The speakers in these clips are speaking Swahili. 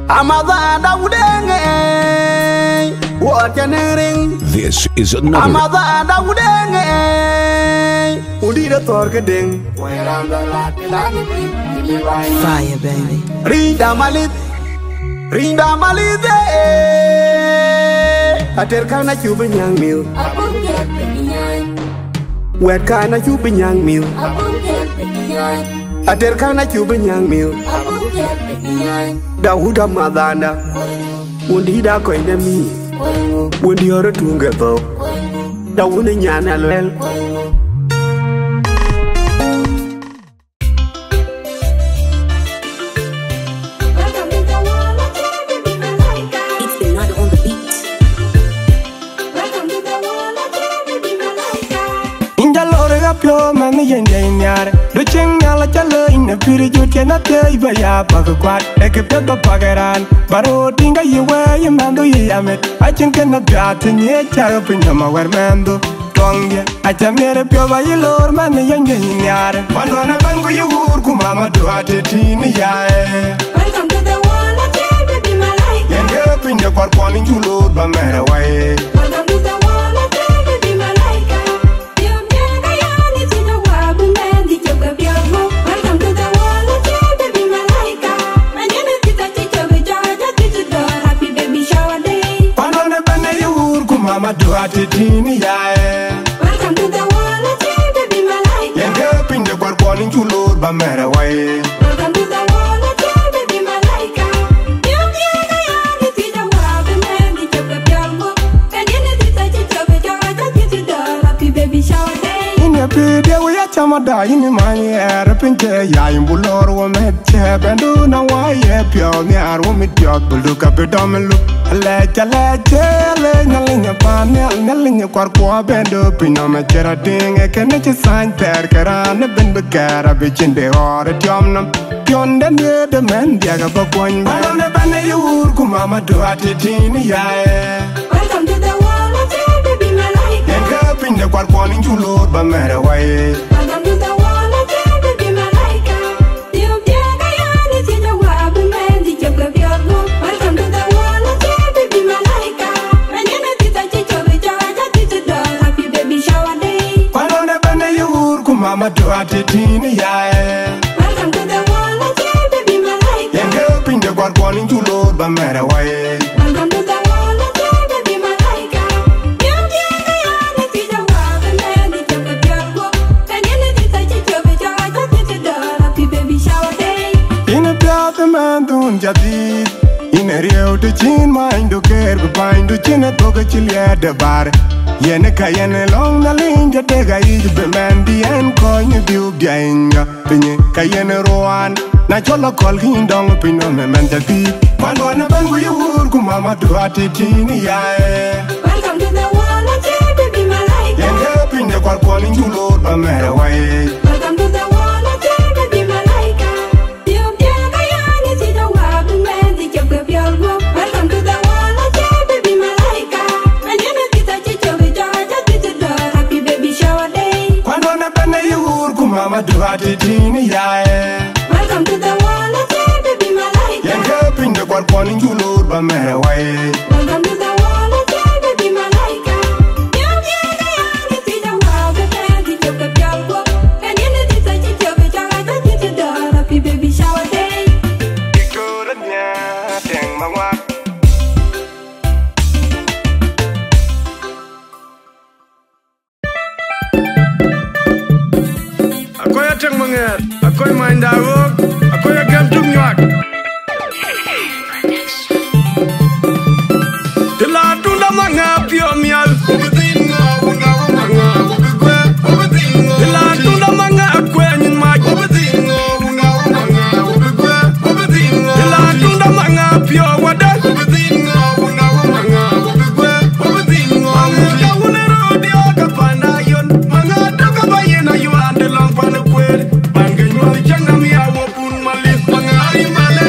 Amada Daudenge, what genering? This is another. Amada Daudenge, Udida Torgading, Fire, baby. Rinda Malide, Aterkana Cuban young meal. Where can I Cuban young meal? Aterkana Cuban young meal. Dauda Madana, Undida Coindemi, Wundi or Tungato, Dauniana Lel. Pure man, the Indian yard. The ching yalla jalo in the pure you cannot tell by ya bugger quad, like a pepper buggeran. But oh, think you wear your man do ye am it. I think cannot be out in ye charop in your mother man do. Tongue, I can get a pure by your lord man, the Indian yard. One on a bango you would go mamma do at it in the yard. Welcome to the wall, I can't be my life. And up in your part calling you load by man away. Welcome to the wall, I can't be my life. Welcome to the wall, I can't be my life. My name is Tita Chicho, Georgia, Tita Door, happy baby shower day. Panona Bana, you go mamma do at it in the yard. Welcome to the wall, I can't be my life. And up in your part calling you load by man away. Welcome to the wall, I can't be my life. You can't see the wall, and then the joke of your book. And then it's Tita Chicho, Georgia, Tita Door, happy baby shower day. In your video, we are Chamada in the money, air pink, Yam Bulor, woman, chap, and do now why a pure near woman, but look up a dumb look. Let a nailing a panel, nailing a quarqua bend up in a matera ding. I can let you sign there, Karan, a bend the car, a bitch in the or a jomnum. Beyond the man, the other point, but on the banner you would come, Mamma, do at it in the eye. Welcome to the wall, I can't be my life. And up in the quarquaning you load by matter way. Welcome to the wall, I can't be my life. You can't see the wall, and then the joke of your book. Welcome to the wall, I can't be my life. My name is Tita Chicho, Georgia, Tita Door, happy baby shower day. Why don't ever you would come, Mamma, do at it in the eye. Welcome to the wall, I can't be my life. And up in the quarquaning you load by matter way. Welcome to the wall, I can't be my life. You can't see the wall, and then the joke of your book. And then it's Tita Chicho, Georgia, Tita Door, happy baby shower day. In a path, the man don't jadid. In a real to chin mind to care, behind to chin a toga chili at the bar. Yenaka yen along the lane, the tega is the man, the end coin you do behind ya. Pinny, Cayenne Rowan, Natural call him down up in on the mental beat. One a bang with your work, Mamma, to at it in the eye. Welcome to the wall, I can't be my life. And up in the quad calling you load by matter way. Welcome to the wall, I can't be my life. You can't see the wall, and then the joke of your book. Welcome to the wall, I can't be my life. My name is Tita Chicho, Georgia, Tita Door, happy baby shower day. One on a banner you would come, Mamma, do at it in the eye. Welcome to the wall, I can't be my life. And up in the quad calling you load by matter way. Welcome to the wall, I can't be my life. You can't see the wall, and then the joke of your book. And then it's Tita Chicho, Georgia, Tita Door, happy baby shower day. Akoy ateng manget, akoy main dawok, akoy agam tumyak. Tela tunda manga pio mial, ubedingo, unga, ubegwe, ubedingo. Tela tunda manga akwe nyin ma, ubedingo, unga, ubegwe, ubedingo. Tela tunda manga pio wada, ubedingo, unga, ubegwe, ubedingo. Manga unero dio kapana yon, manga toka bayena yu ande long pana kwere. Bangay mo changa mi awo pun mali, manga ari male.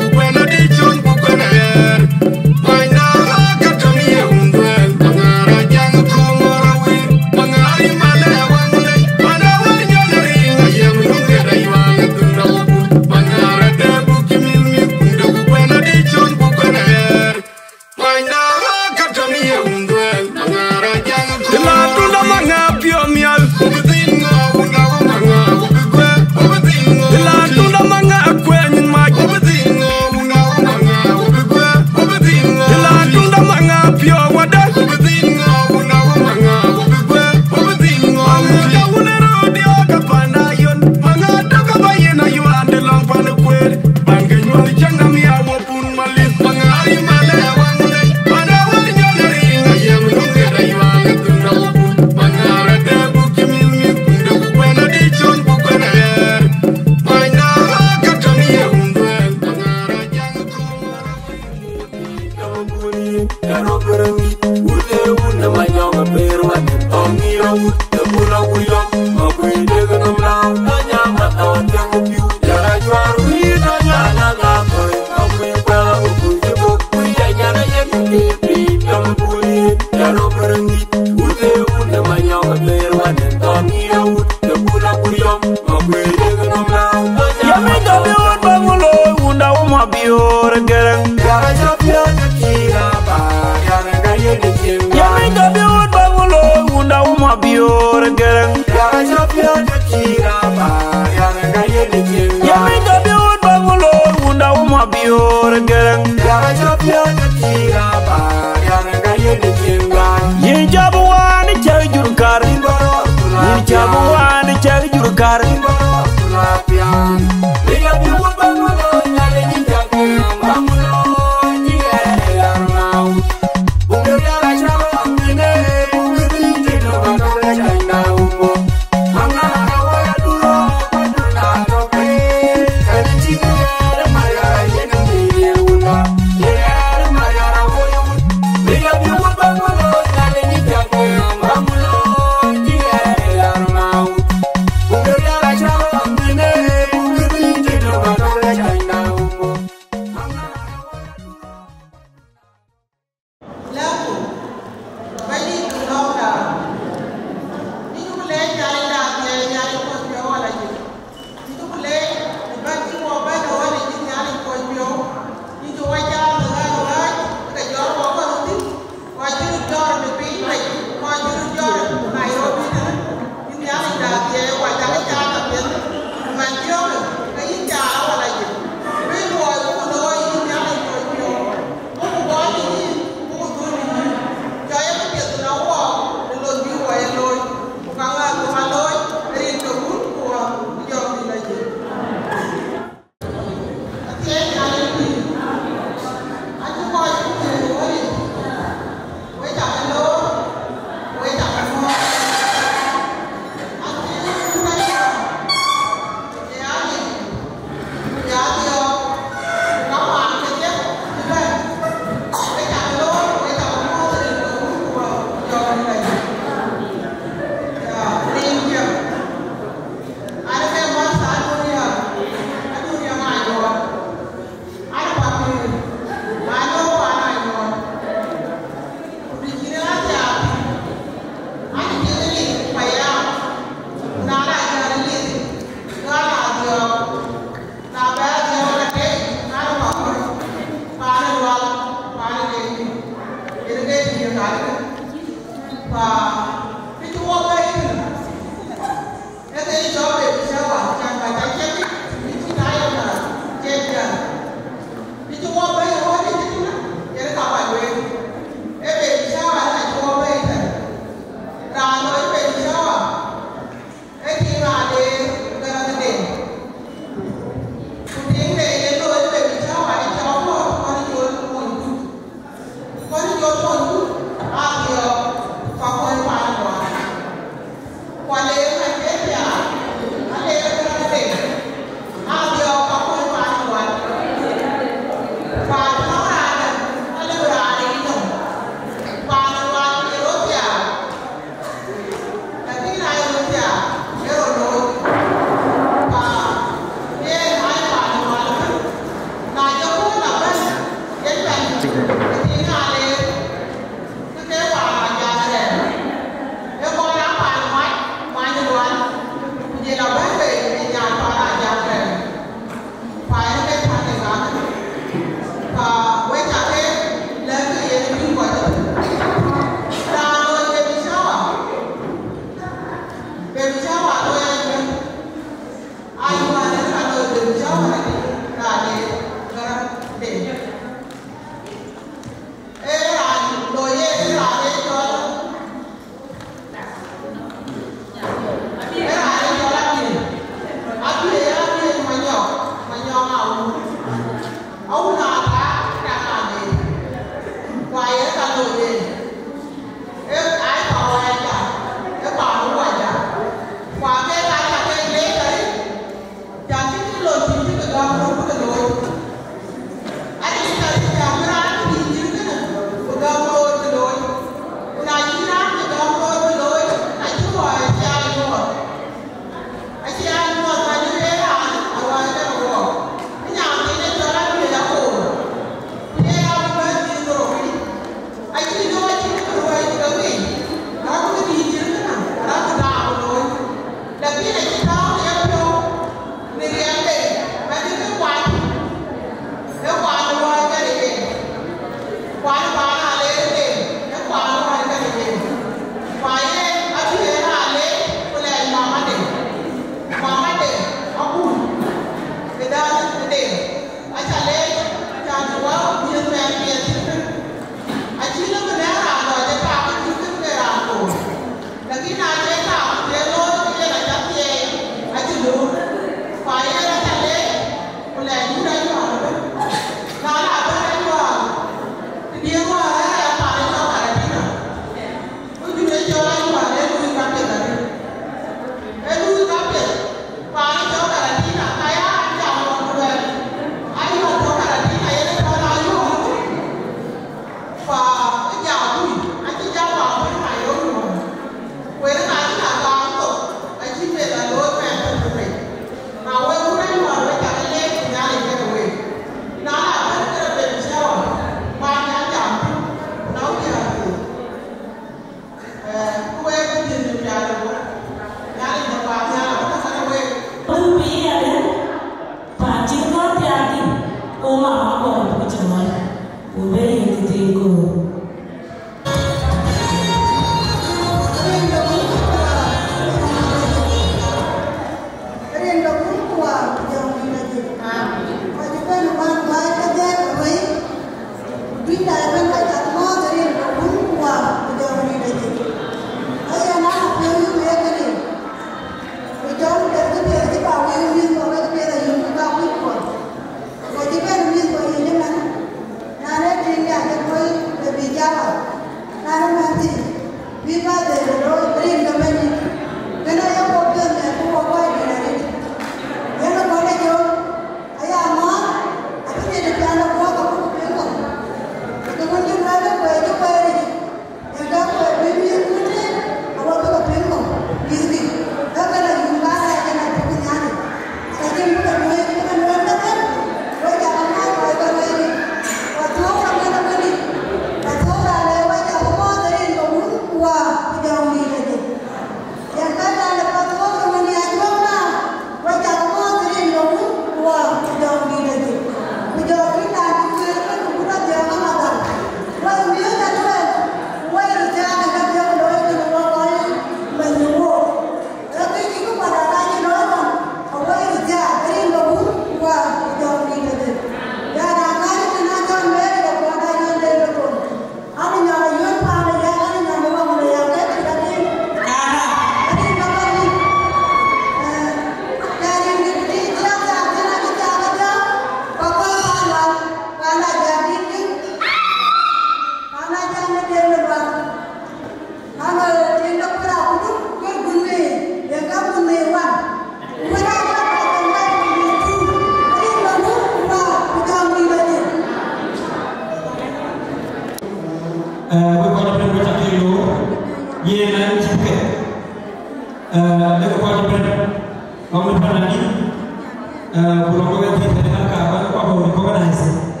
Belum kau ganti dengan kawan kau baru kau kan hasil.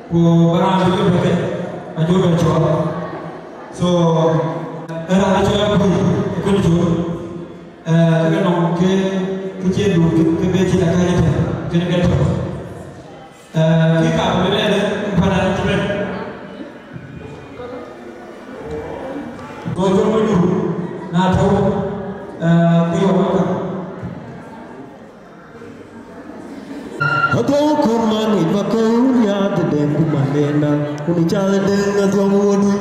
Kau barang itu berapa? Maju berjual. So, era aja aku ikut jual. Kita nak ke dulu ke beji nak kaya tu, jadi kita. Kita apa benda ada pada kita. Kau jual dulu, nak tahu dia apa? Kau kurang itu kau ya tidak kumandena, kau cari dengan tuan muda.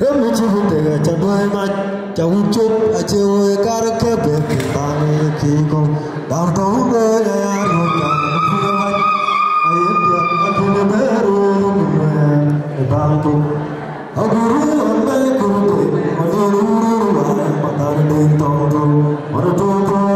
Kami cuba dengan cabai mat, jauh cup aja karena kebetulan kita dah tahu beraya rojan berpulang. Ayat dia akhirnya baru bangku. Aguru ambil kudu, aguru ambil patar bintang tu, maratu terang.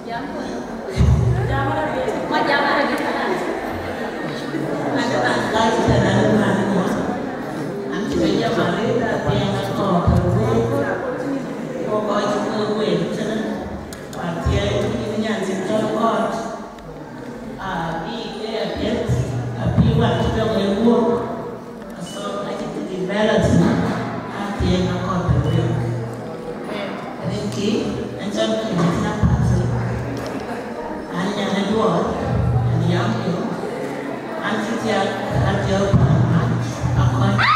Jangan buat kita melakukan asal aja jadi balance hati yang akan berdua. Ringki, anjam kita nak pasal. Hanya dua, yang itu, anjing yang kerja pada akan.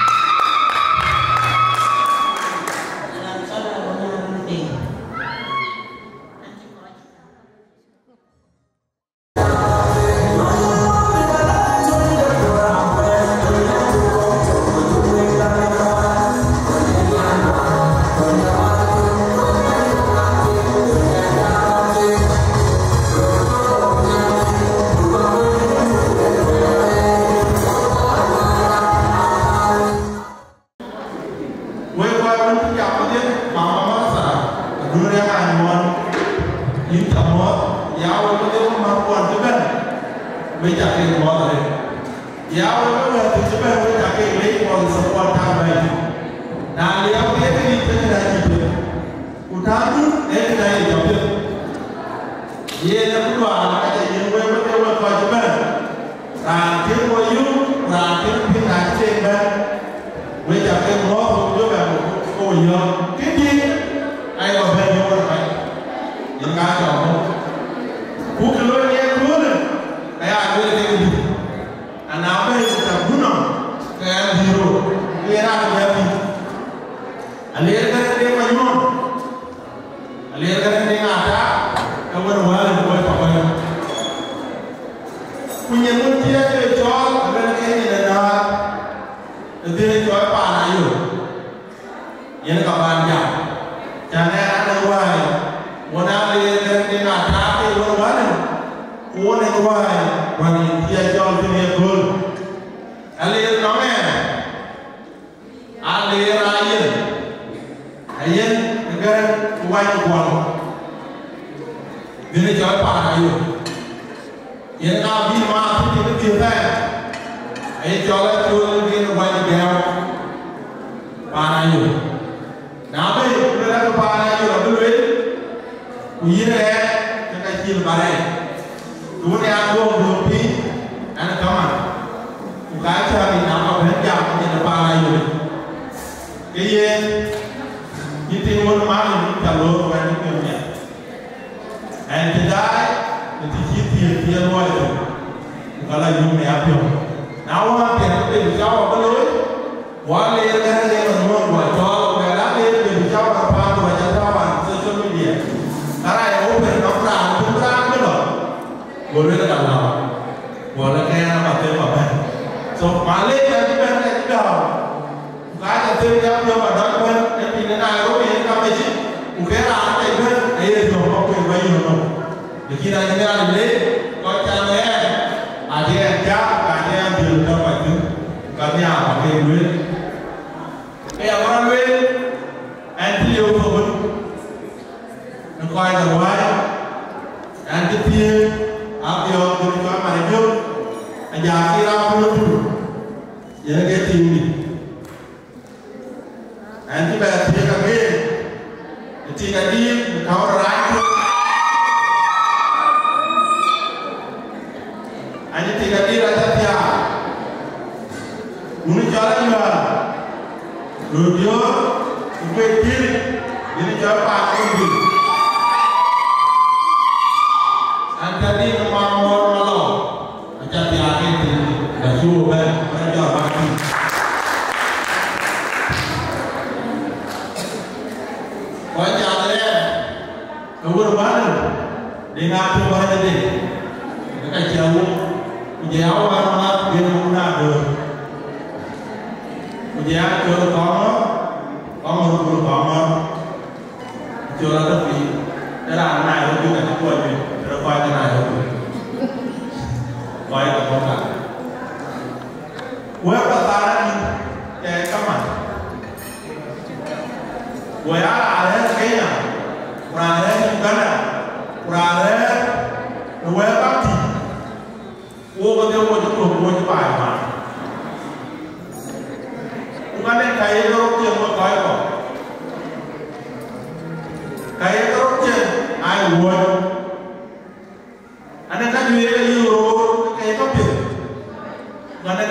Karena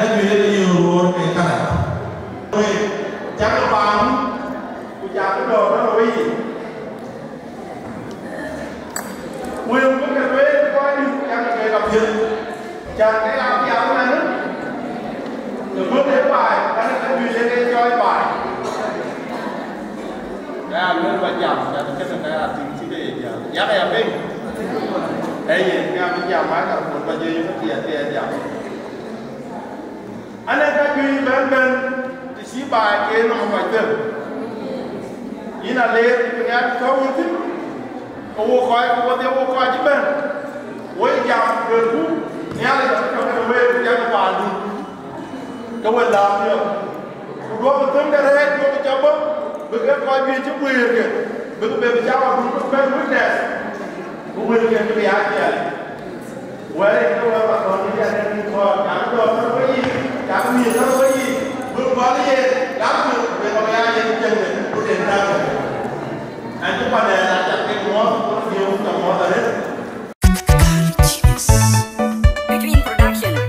cái áo này nữa. Rồi bước đến bài, cái này cái gì lên cho bài. Cái lên bài giảm, cái này là tiếng chỉ để giá này đi. Đây gì cái mình giảm máy cả một bài gì nó tiền giảm. Anh ấy cái gì bên thì xí bài kia nó không phải được. Ý là lên thì nghe thấu như thế. Cô coi chứ bên. Ôi giảm được cú. Nghe là trong cái bê của em bàn đi. Các bạn làm được. Cô một tấm cái hết, cô cho bấm. Bây giờ coi viên chứ quyền kìa. Bây giờ bây giờ đúng cái bên witness. Cô quyền kìa cái ác kìa. Ôi nó là còn như thế này thôi. Chẳng được nó có gì. Chẳng gì nó có gì. Bước vào đi. Lắm được. Bây giờ ai vậy chân này. Cô đền ra rồi. Anh chúng ta này là chặt cái món. Có nhiều tầm món là hết. Hãy subscribe cho kênh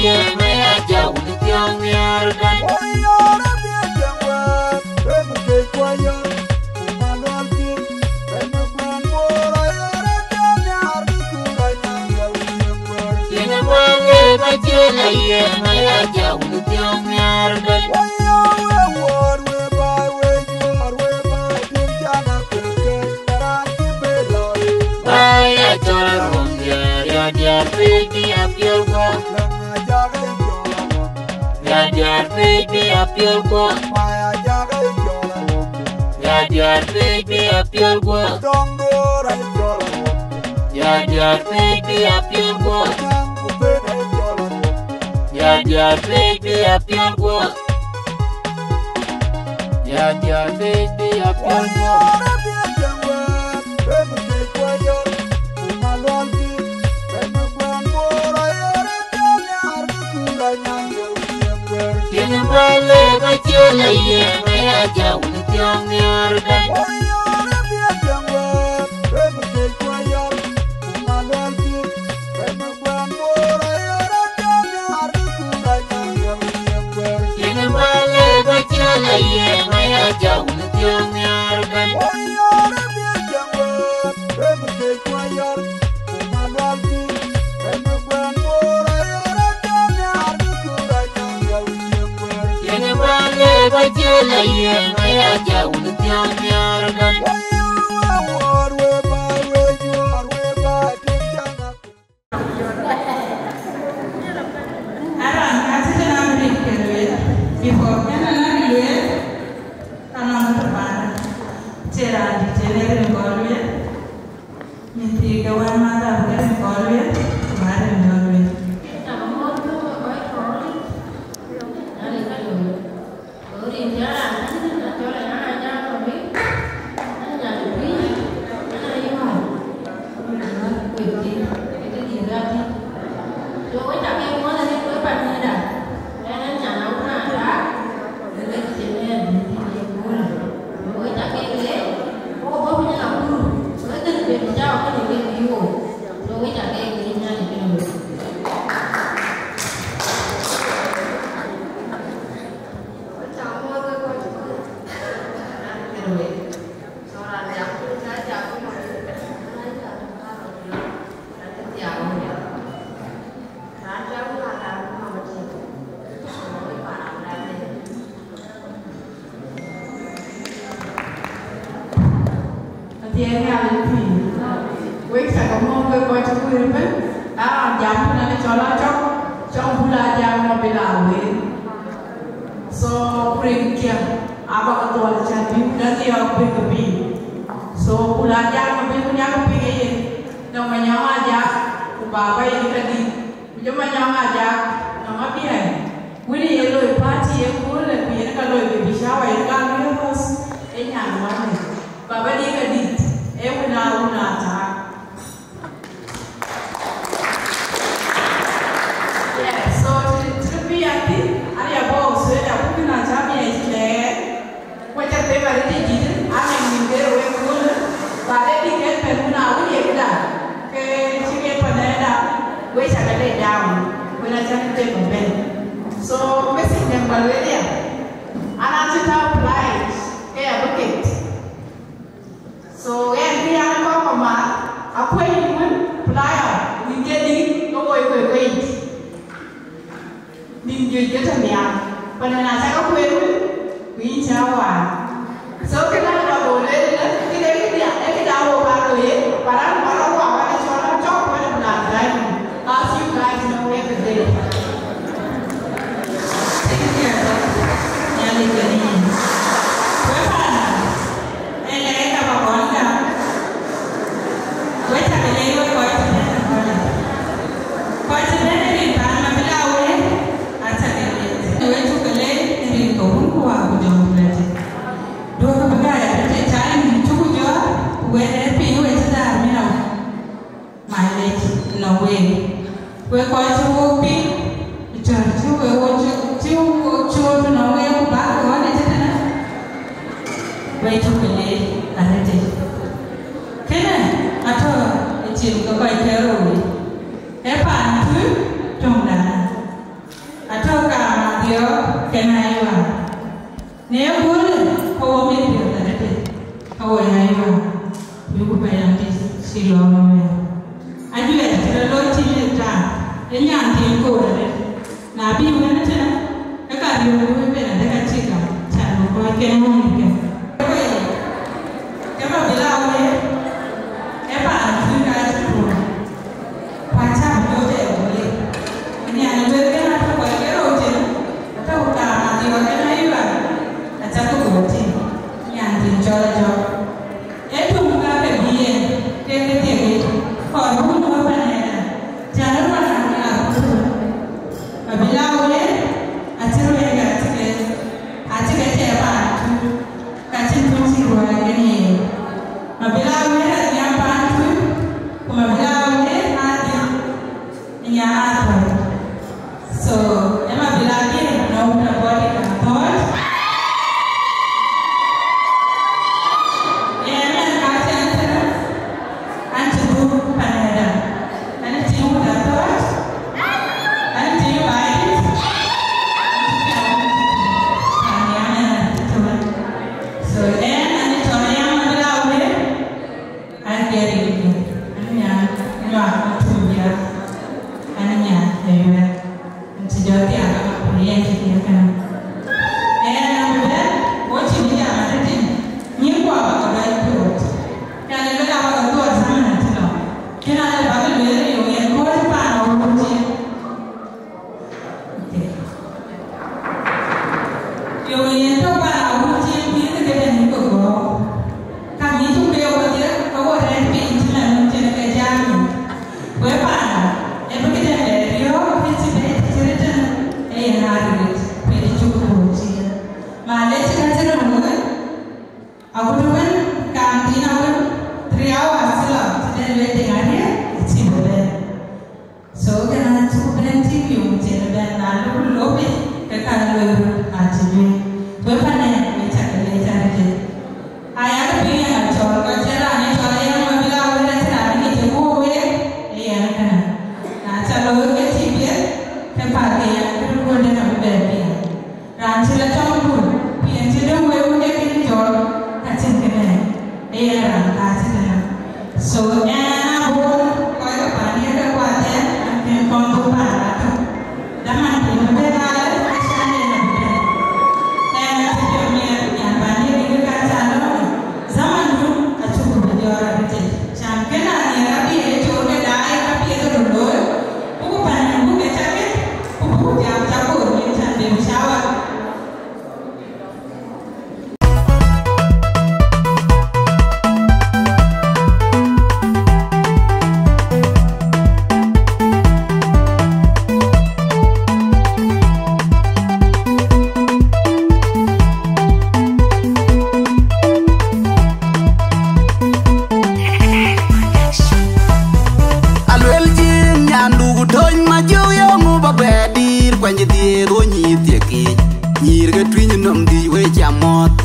Ghiền Mì Gõ để không bỏ lỡ những video hấp dẫn.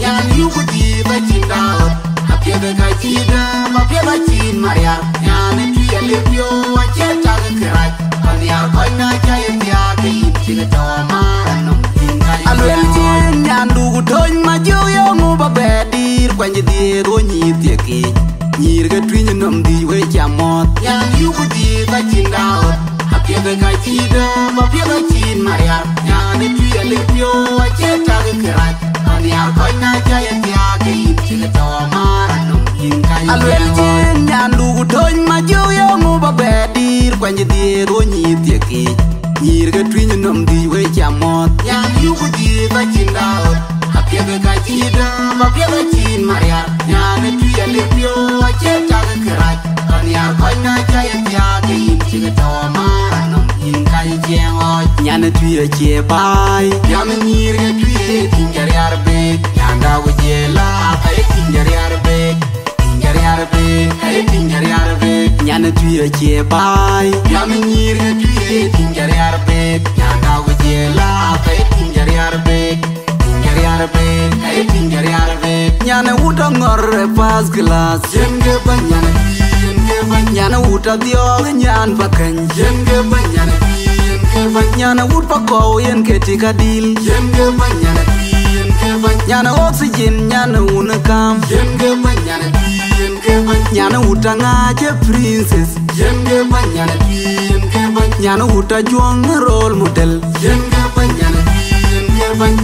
yan yu ku di ba chin daot apia ga ka chi da ma pia ba chin maria yan tu ya le pio wa che ta ga krai an ya ko na cha ya pia ke yin chi ga to ma nom tin ga alwel chin yan du ku ton ma ju yo mu ba be dir kwa ni di ro ni ti ki nyir ga twin nom di we cha mot yan yu ku di ba chin daot apia ga ka chi da ma pia ba chin maria yan tu ya le pio wa che ta ga krai an ya ko na cha ya pia ke yin chi ga to ma nom tin ga alwel chin yan du ku ton ma ju yo mu ba be dir kwa ni di ro ni ti ki nyir ga twin nom di we cha mot yan yu ku di ba chin daot apia ga ka chi da ma pia ba chin maria yan tu ya le pio wa che ta ga krai an ya ko na cha ya pia ke yin chi ga to ma nom tin ga jeng o nyan tu ya che bai yam nyir ga tu ye tin ga yar be yan da wo je la ai tin ga yar be ai tin ga yar be nyan tu ya che bai yam nyir ga tu ye tin ga yar be yan da wo je la ai tin ga yar be ai tin ga yar be nyan uta ngor pas glass jenge banyan nyana uta dio nyan bakan jenge banyan nyana ut pa ko yen ke tikadil jenge banyan nyana oxygen nyana unakam jenge banyan nyana uta ngaje princess jenge banyan nyana uta juang role model jenge banyan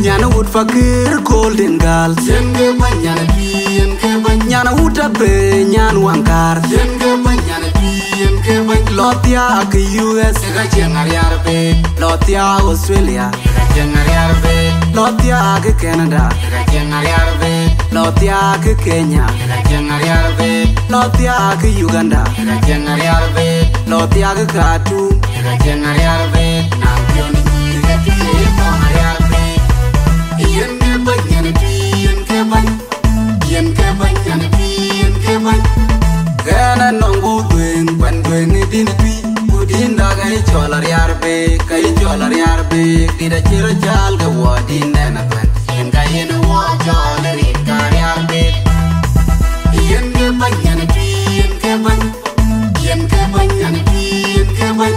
nyana ut fakir golden girl jenge banyan nyana uta be nyan wankar jenge banyan lotia ke US ga jengar yarbe lotia Australia ga jengar yarbe lotia ke Canada ga jengar yarbe lotia ke Kenya ga jengar yarbe lotia ke Uganda ga jengar yarbe lotia ke Khartoum ga jengar yarbe na pion ni ga tiye ko yarbe yen ke banyan yen ke banyan yen ke ban gana nongu duen kwan duen ni din tui udin da gai cholar yarbe kai cholar yarbe kida chiro chal ga wadin na pan yen ga yen wo cholar in kar yarbe yen ke banyan tui yen ke banyan tui yen ke ban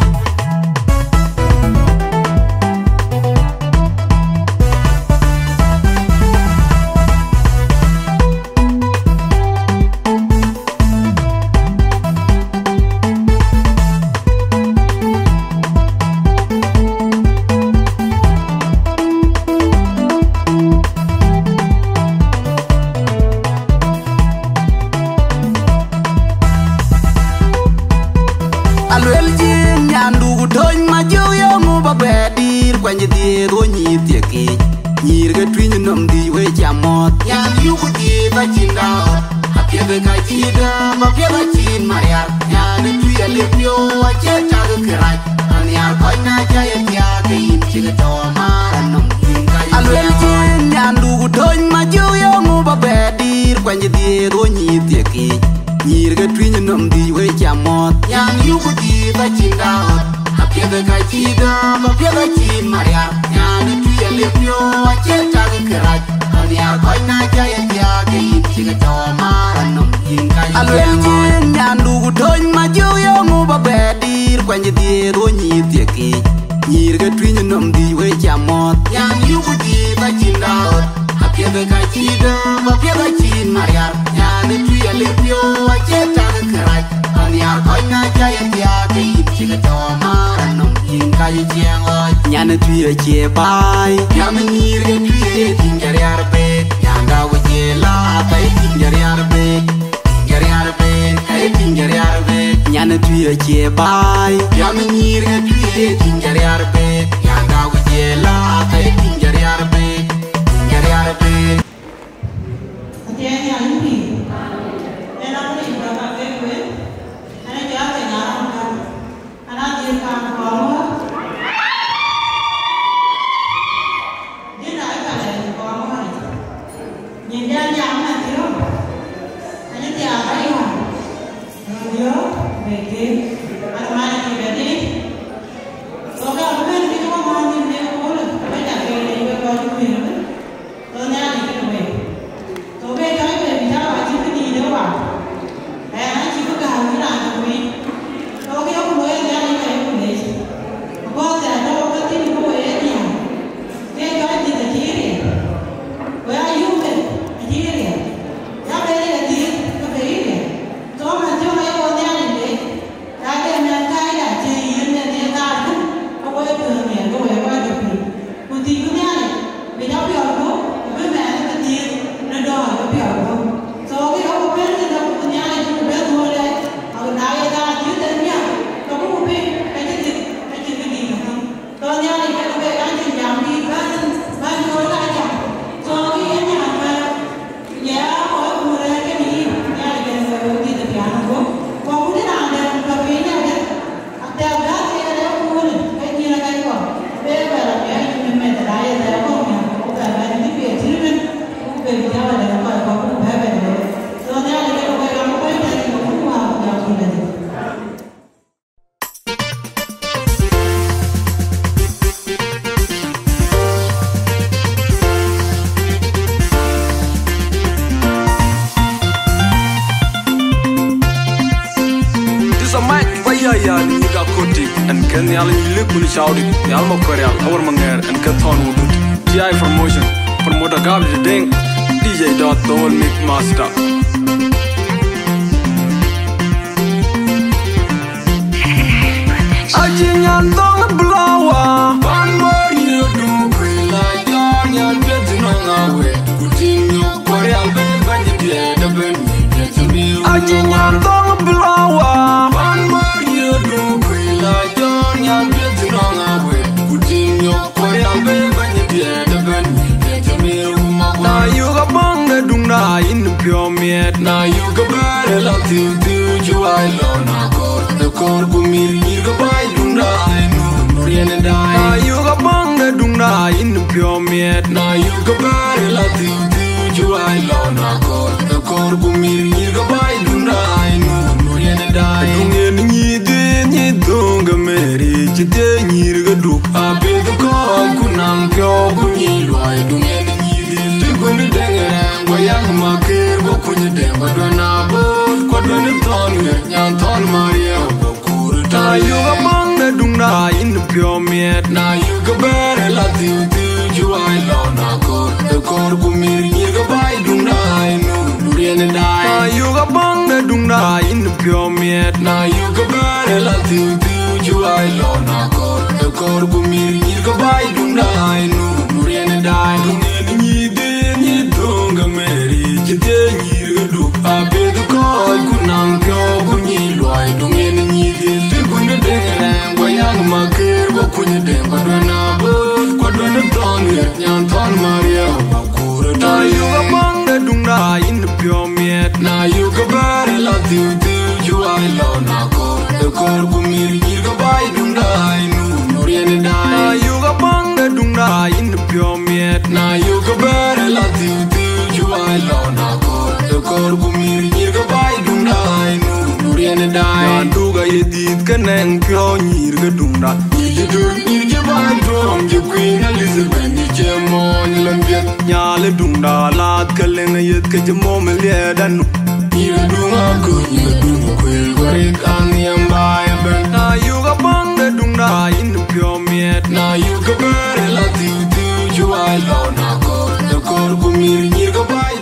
alwel jin nyandu ton ma ju yo mu ba be dir kwa ni di ro ni ti ki nyir ga twin nom di we cha mot yan yu ku di ba chin da apia ga ka chi da ma pia ba chin maria yan tu ya le pio wa che ta ga krai an ya ko na cha ya pia ke yin chi ga to ma nom tin ga alwel jin nyandu ton ma ju yo mu ba be dir kwa ni di ro ni ti ki nyir ga twin nom di we cha mot yan yu ku di ba chin daot apia ga ka chi da ma pia ba chin maria yan tu ya le pio wa che ta ga krai an ya ko na cha ya pia ke yin chi ga to ma nom tin ga alwel jin nyandu ton ma ju yo mu ba be dir kwa ni di ro ni ti ki nyir ga twin nom di we cha mot yan yu ku di ba chin daot apia ga ka chi da ma pia ba chin maria yan tu ya le pio wa che ta ga krai an ya ko na cha ya pia ke yin chi ga to ma nom tin ga jeng o nyan tu ya che bai yam nyir ga tu ye tin ga yarbe yan da wo je la pa tin ga yarbe ai tin ga yarbe nyan tu ya che bai yam nyir ga tu ye tin ga yarbe yan da wo je la pa tin ga yarbe Tiene a Lupi. Era un libro que ve, ana ya te garan ka. Ana dia kan ko. Dia nak ka le ko mo. Ni dia yang na tio. Ana dia ai ho. Yo, beke. Ana mana ki bedi. So ka ben ni ko mo ni ne ko le. Ba ja ke le ko ni. To na ni ke Ken yal ni lip ni chaudi yal mo koreal awar manger en ka ton wudut TI promotion promoter gab de ding DJ dot tol mix master Ajinyan tong blower pan more you do kwila yan bet no ngawe kutinyo koreal be banye de ben ni Ajinyan tong blower pan more you do kwila yan bet no ngawe kutinyo koreal be banye de ben ni na you ga banga dung na in pure miet na you ga bare la tiu ju ai lo na kor kumir ni ga bai dung na no rien dai na you ga banga dung na in pure miet na you ga bare la tiu ju ai lo na kor kumir ni ga bai dung na no rien dai dung ni dung ga meri chite ni ga du a be ko kunam pyo kunyi lo ai dung Kuni dengere, wayang makir, go kuni denga dona bot, ko dona tonu, nyan ton Maria, go kuru. Na you ga banga dung na in pure miet, na you ga bare la tiu ju ai lo na kor kumir ni ga bai dung na no rien dai. Na you ga banga dung na in pure miet, na you ga bare la tiu ju ai lo na kor kumir ni ga bai dung na no rien dai. Dunga meri jite nyir du abedu ko kunang kyo kunyi loy dungen nyi de kunde dengere wayang makir go kunyi denga na bot ko don ton nyan ton Maria bakura na you ga banga dunga in pure miet na you ga bare la tiu ju ai lo na kor kumir nyi ga bai dunga no rien dai na you ga banga dunga in pure miet na you ga bare la tiu I love na kor kumir ni ga bai dung dai no rien dai na du ga yedit kaneng pyo ni ga dung da ni dur ni je bai drum je Queen Elizabeth ni je mon lambiet nya le dung da lat ka le na yet ka je mo me le dan ni du ma ko ni du ko gore kan yam bai ben na you ga bang da dung da in pyo miet na you ga bare la tiu ju I love na kor kumir ni ga bai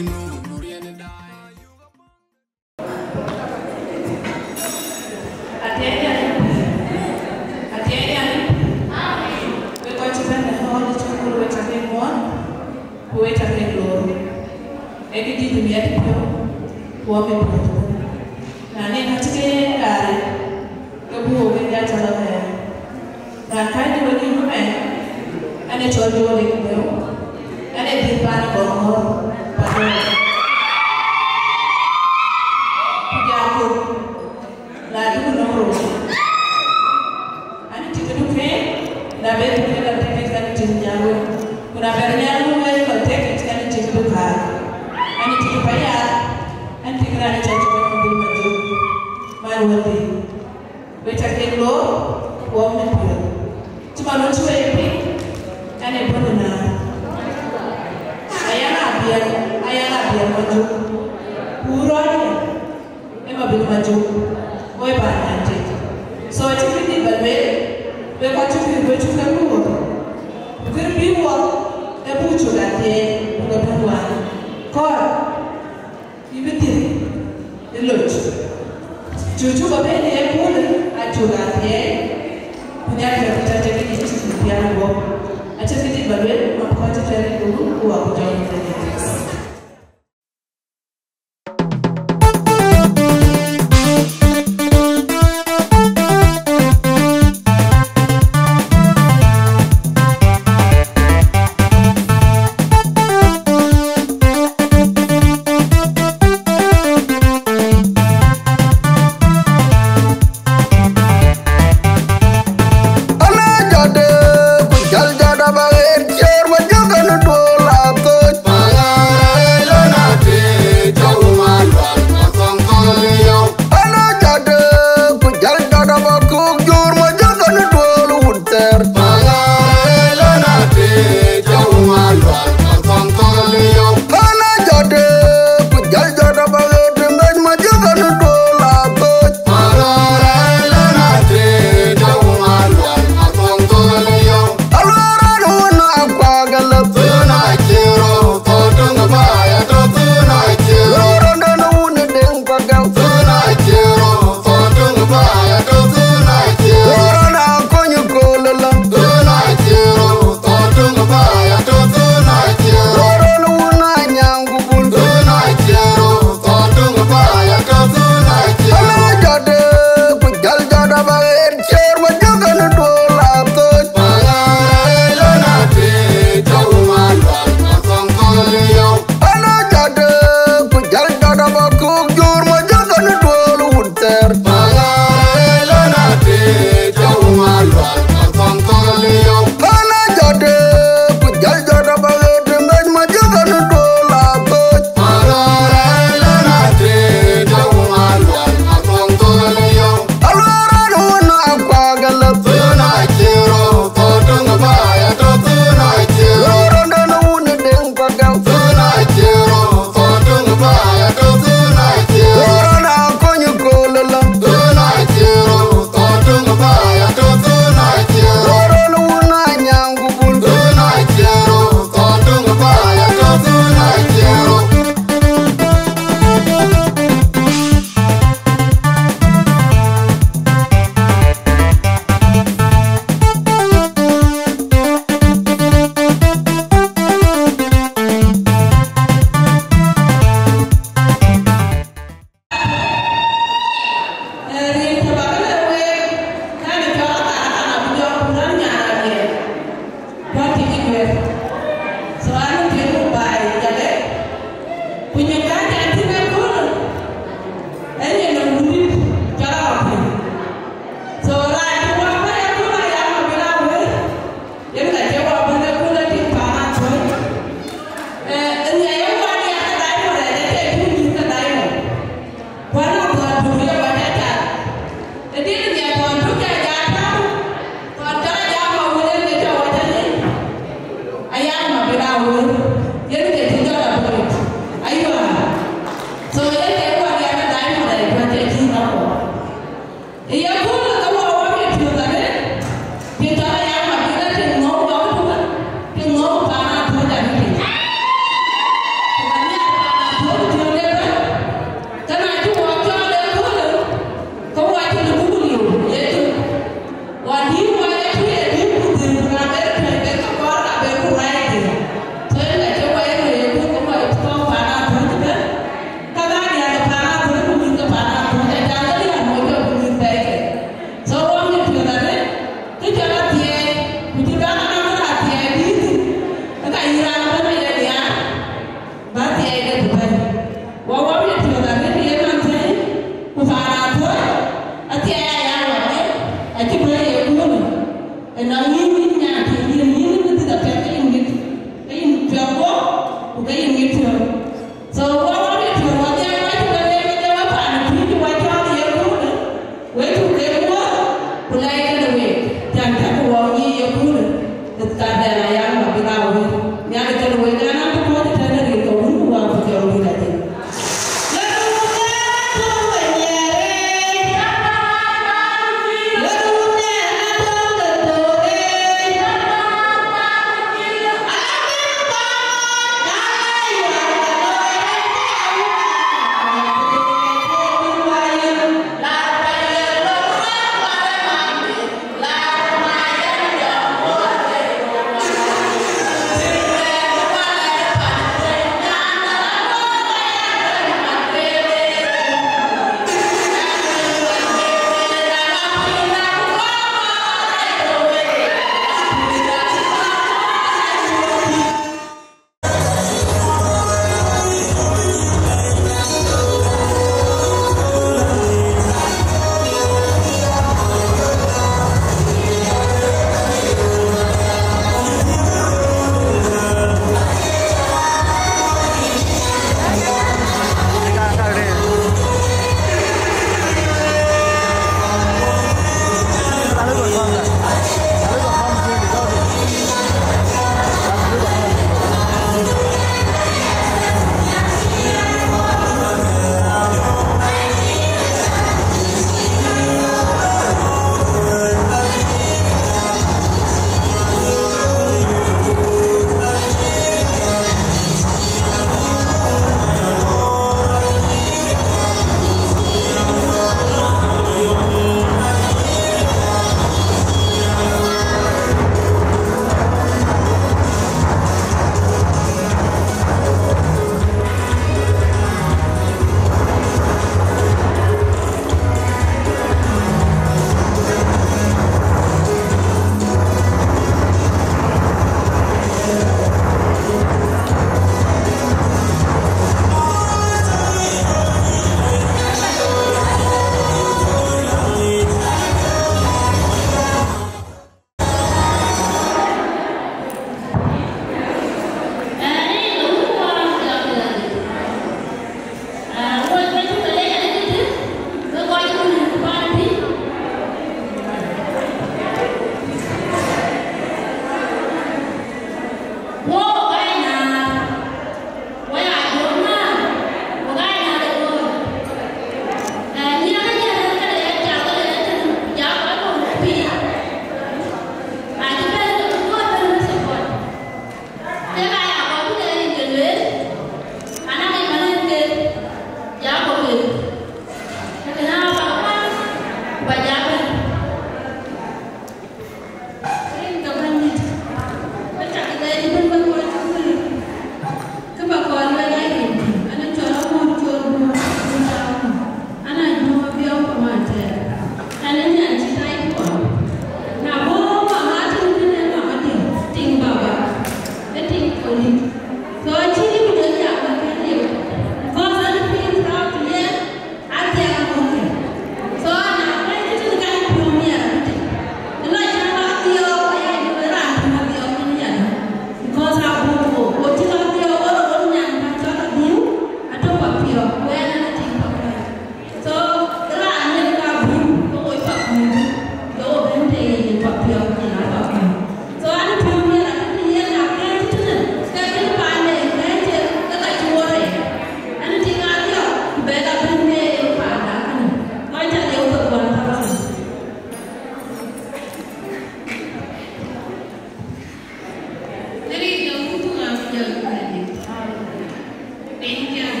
Hãy subscribe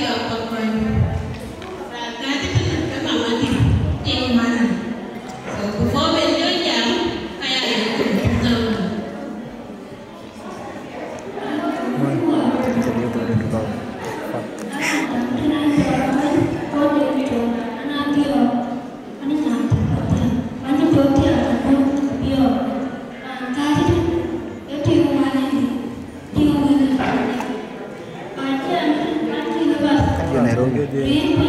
cho kênh Ghiền Mì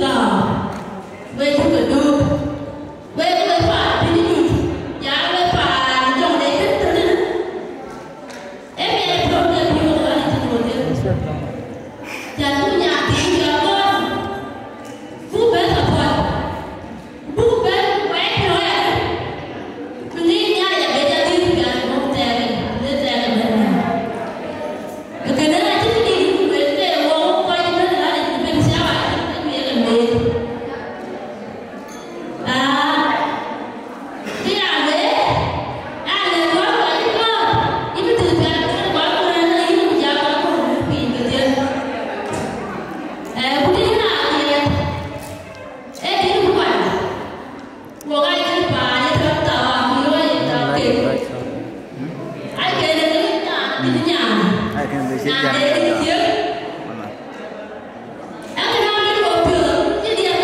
Gõ để không bỏ lỡ những video hấp dẫn.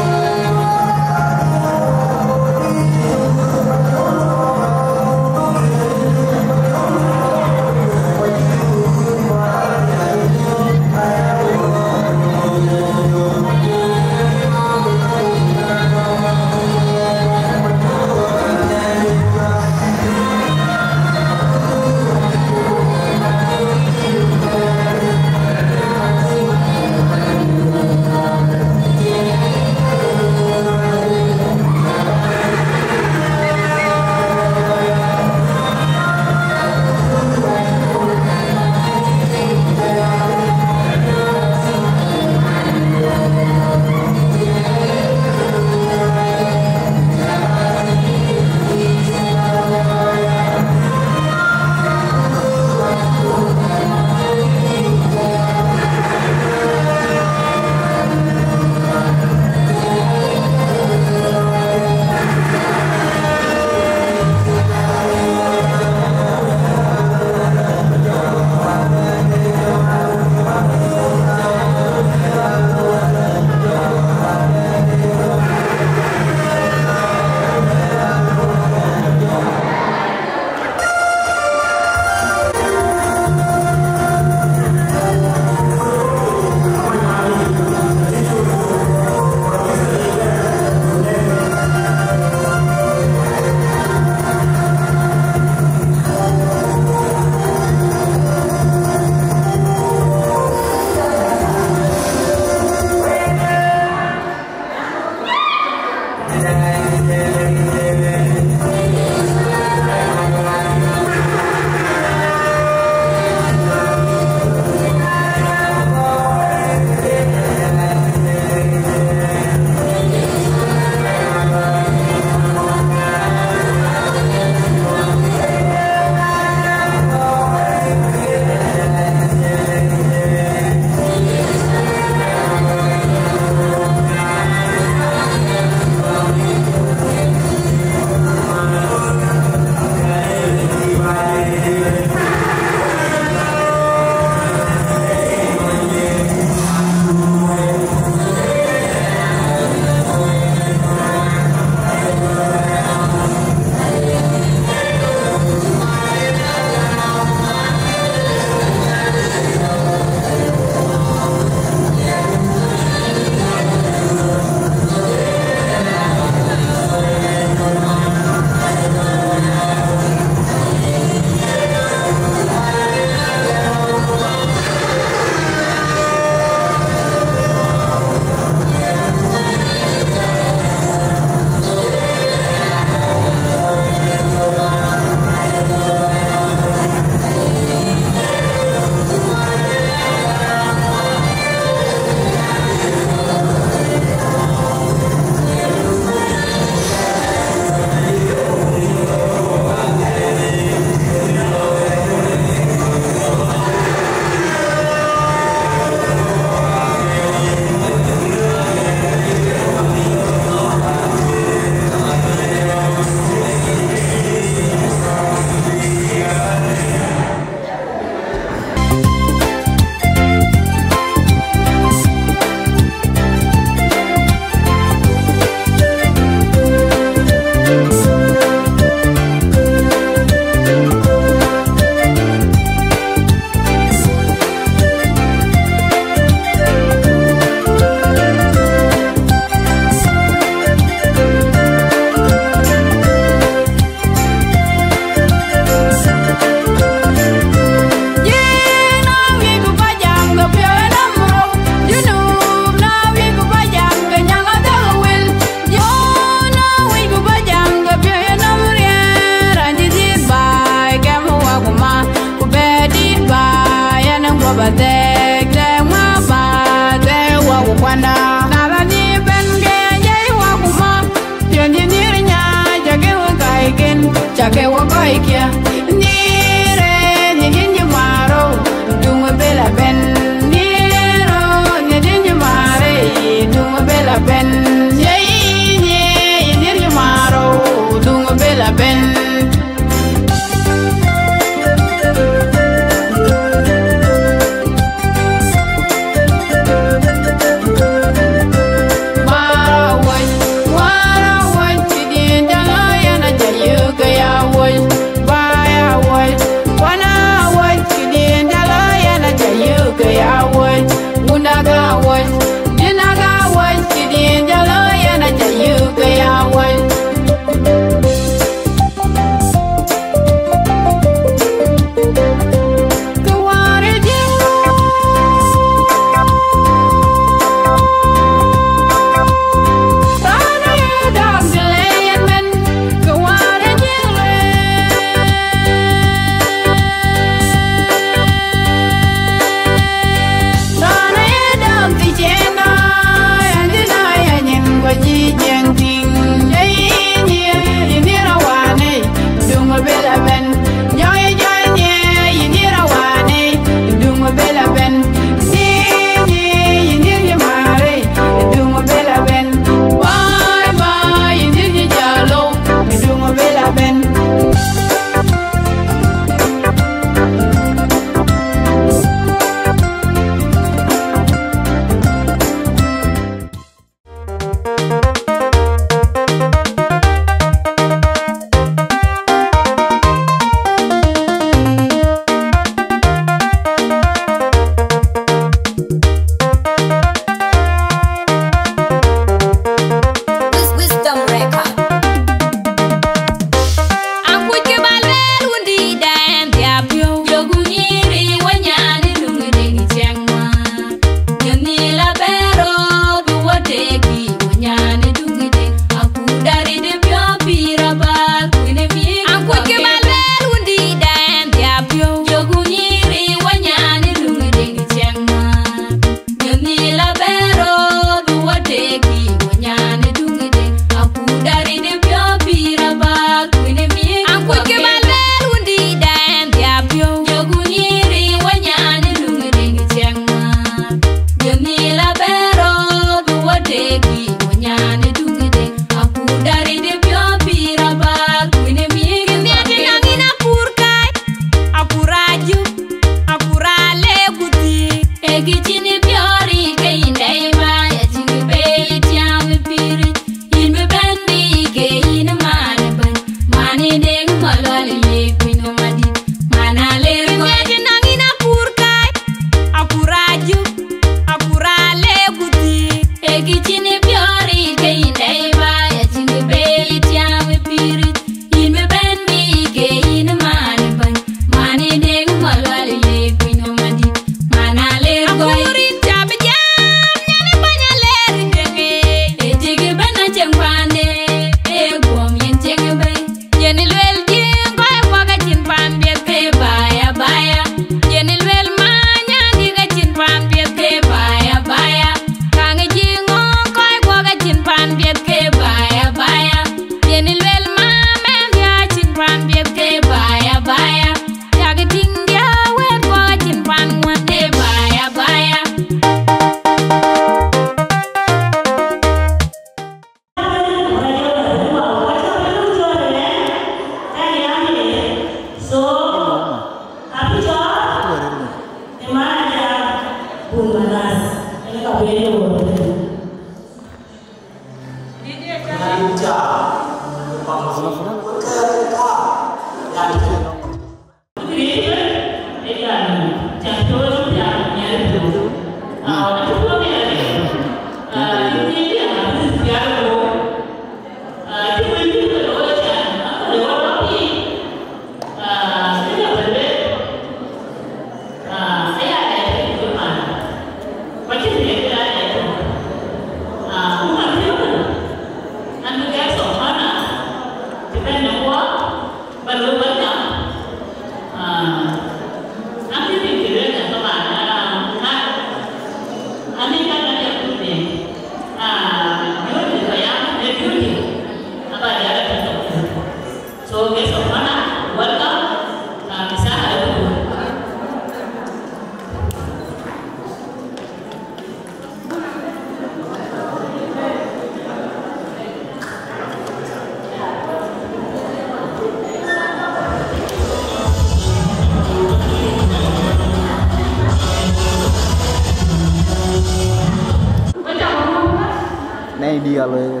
Này đi rồi.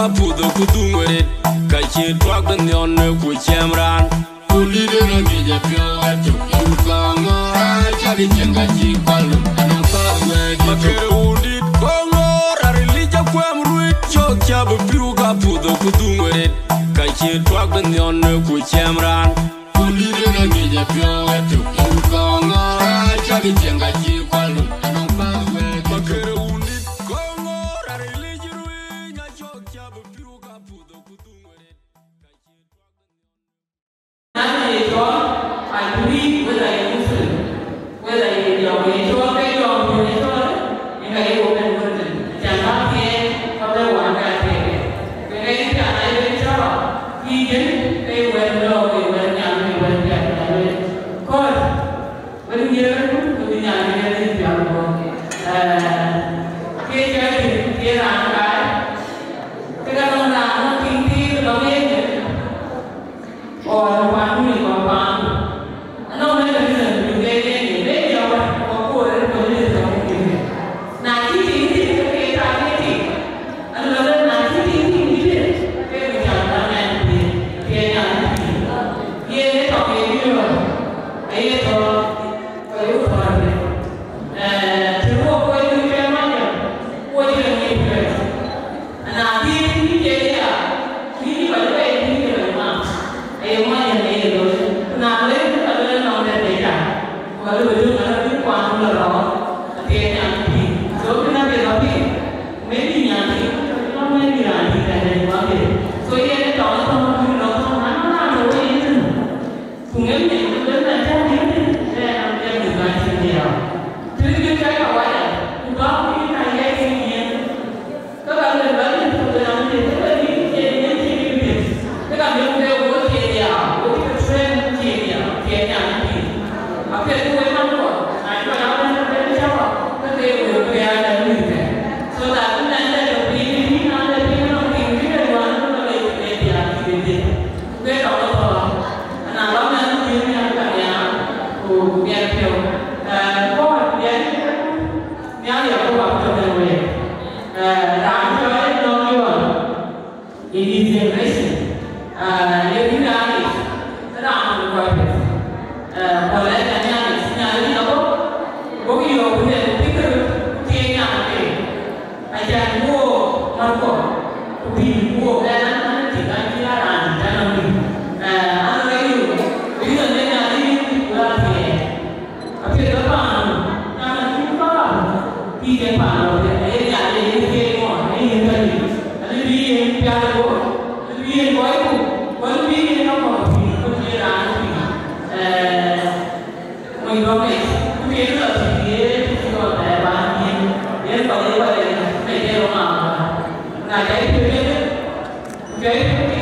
ka pudo kudungere ka che twak ben yon ku chemran kulide na gije pyo ato yukango cha di chenga chi kwalu anaka we makere udit kongo relija kwem ruit chok cha bu piu ka pudo kudungere ka che twak ben yon ku chemran kulide na gije pyo ato yukango cha di chenga chi kwalu anaka we makere udit kongo relija ruit nya chok cha bu piu ka pudo kudungere I believe whether you're Muslim, whether you're Yeshua, you can open Muslim. Jangan dia pada wanita dia. Mereka tidak ada bicara. Dia berwala, bernyam, bernyam. Kau bernyam, bernyam dia biarkan. Kita dia angkat. Kita orang tinggi lebih. Or one who is one. No, no, no, you get it. They are what poor and police are doing. Now, he is a target. Another 19 years. They will have done and be here. Here, talking to you. I thought, you are to walk away to your mother. What do you need to do? And now, he is here. He was waiting to your mom. Ayah mana ni tu? Nak leh ada nama dia. Kalau betul mana tu kuang lerau, dia nanti. So kita berlari, maybe nanti, kalau maybe nanti ada dua hari. So ia ada tahun tahun tu lerau mana tu ini. Tunggu ni, tunggu nanti ni. Dia bukan dia. Jadi kita awal, bukan kita yang ini. Kalau berbalik tu nanti kita ini. Kita ambil Apa itu memang tu? Ada orang yang berjawab, tapi berbicara dengan kita. So tak nanti ada pilih ada tinggi ada orang yang berbicara kita. Kita tahu anak orang yang pilih apa yang biar tu. Kau biar dia kau apa tu dia. Rancang itu orang ini generasi. Dia tidak ni. Rancang kau itu. Oleh Bagi orang punya pikir tiada apa. Ajar buat marco, ubi buat dan tidak jalan jalan ni. Anu lagi, bila ni buat dia. Apa depan, jangan lupa. Tiga pan, ini ada ini semua, ini tadi. Ada dia piala buat, dia buat itu, buat dia apa? Dia jalan ni. Mengapa? Dia tu. Nah, jadi begini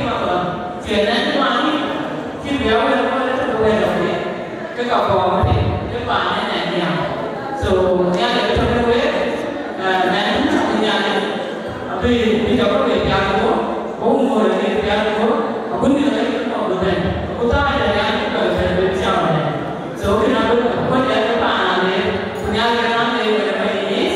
apa? Jangan mani, kita biar kita boleh lagi. Kita kau ni, kita panen ni. So, ni ada kita boleh. Nanti punya ni, apa? Kita boleh biar kita, boleh biar kita. Apa ni lagi kita boleh. Kita ada yang kita boleh biar. So, kita boleh kita panen ni, punya kita ni boleh ni.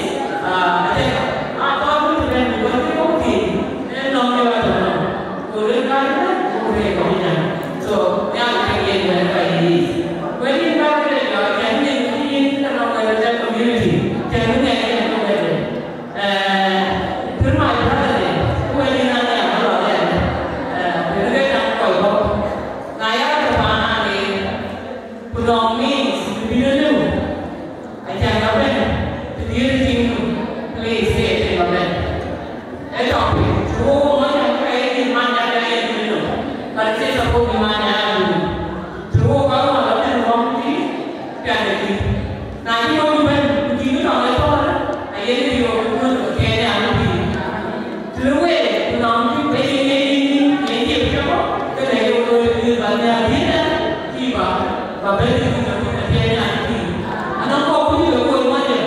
So, yang kaya ni when you buy the job, can you create a community? Can you get a terima kasih. When you nak apa ada, kita nak kau. Naya terpana ni, pulau means bila tu, ajar apa? Dia tinggal place dia apa? Itu apa? Oh, mana kaya ni mana kaya ni tu? Kalau saya sebut di mana? Terus kalau ada orang ni, tiada lagi. Nanti orang pun begini orang itu orang, ayah dia pun tiada lagi. Terus orang ni begini dia siapa? Kita itu banyak dia, tiba, bapa dia pun tiada lagi. Anak kau pun juga kau mana?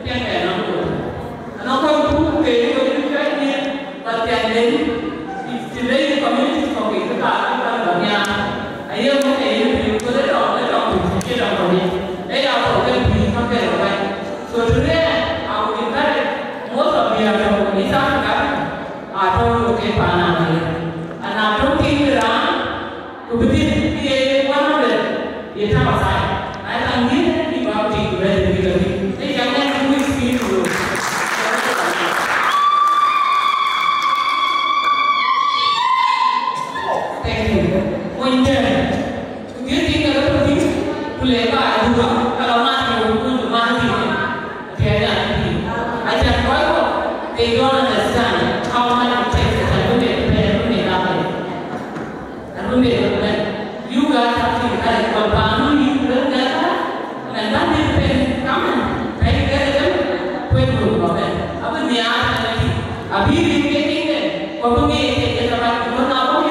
Tiada anak kau. Anak kau pun kau juga ni, tiada lagi. Jadi community kau kita tak banyak. Ayah mungkin ayah kau dah kita kau ni. Ayah kau kan kita kan. So today, aku kita most of the orang ini sangat atau kita Hãy subscribe cho kênh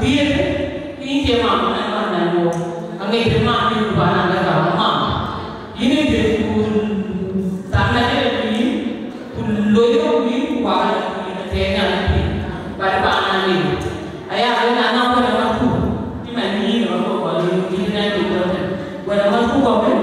Ghiền Mì Gõ để không bỏ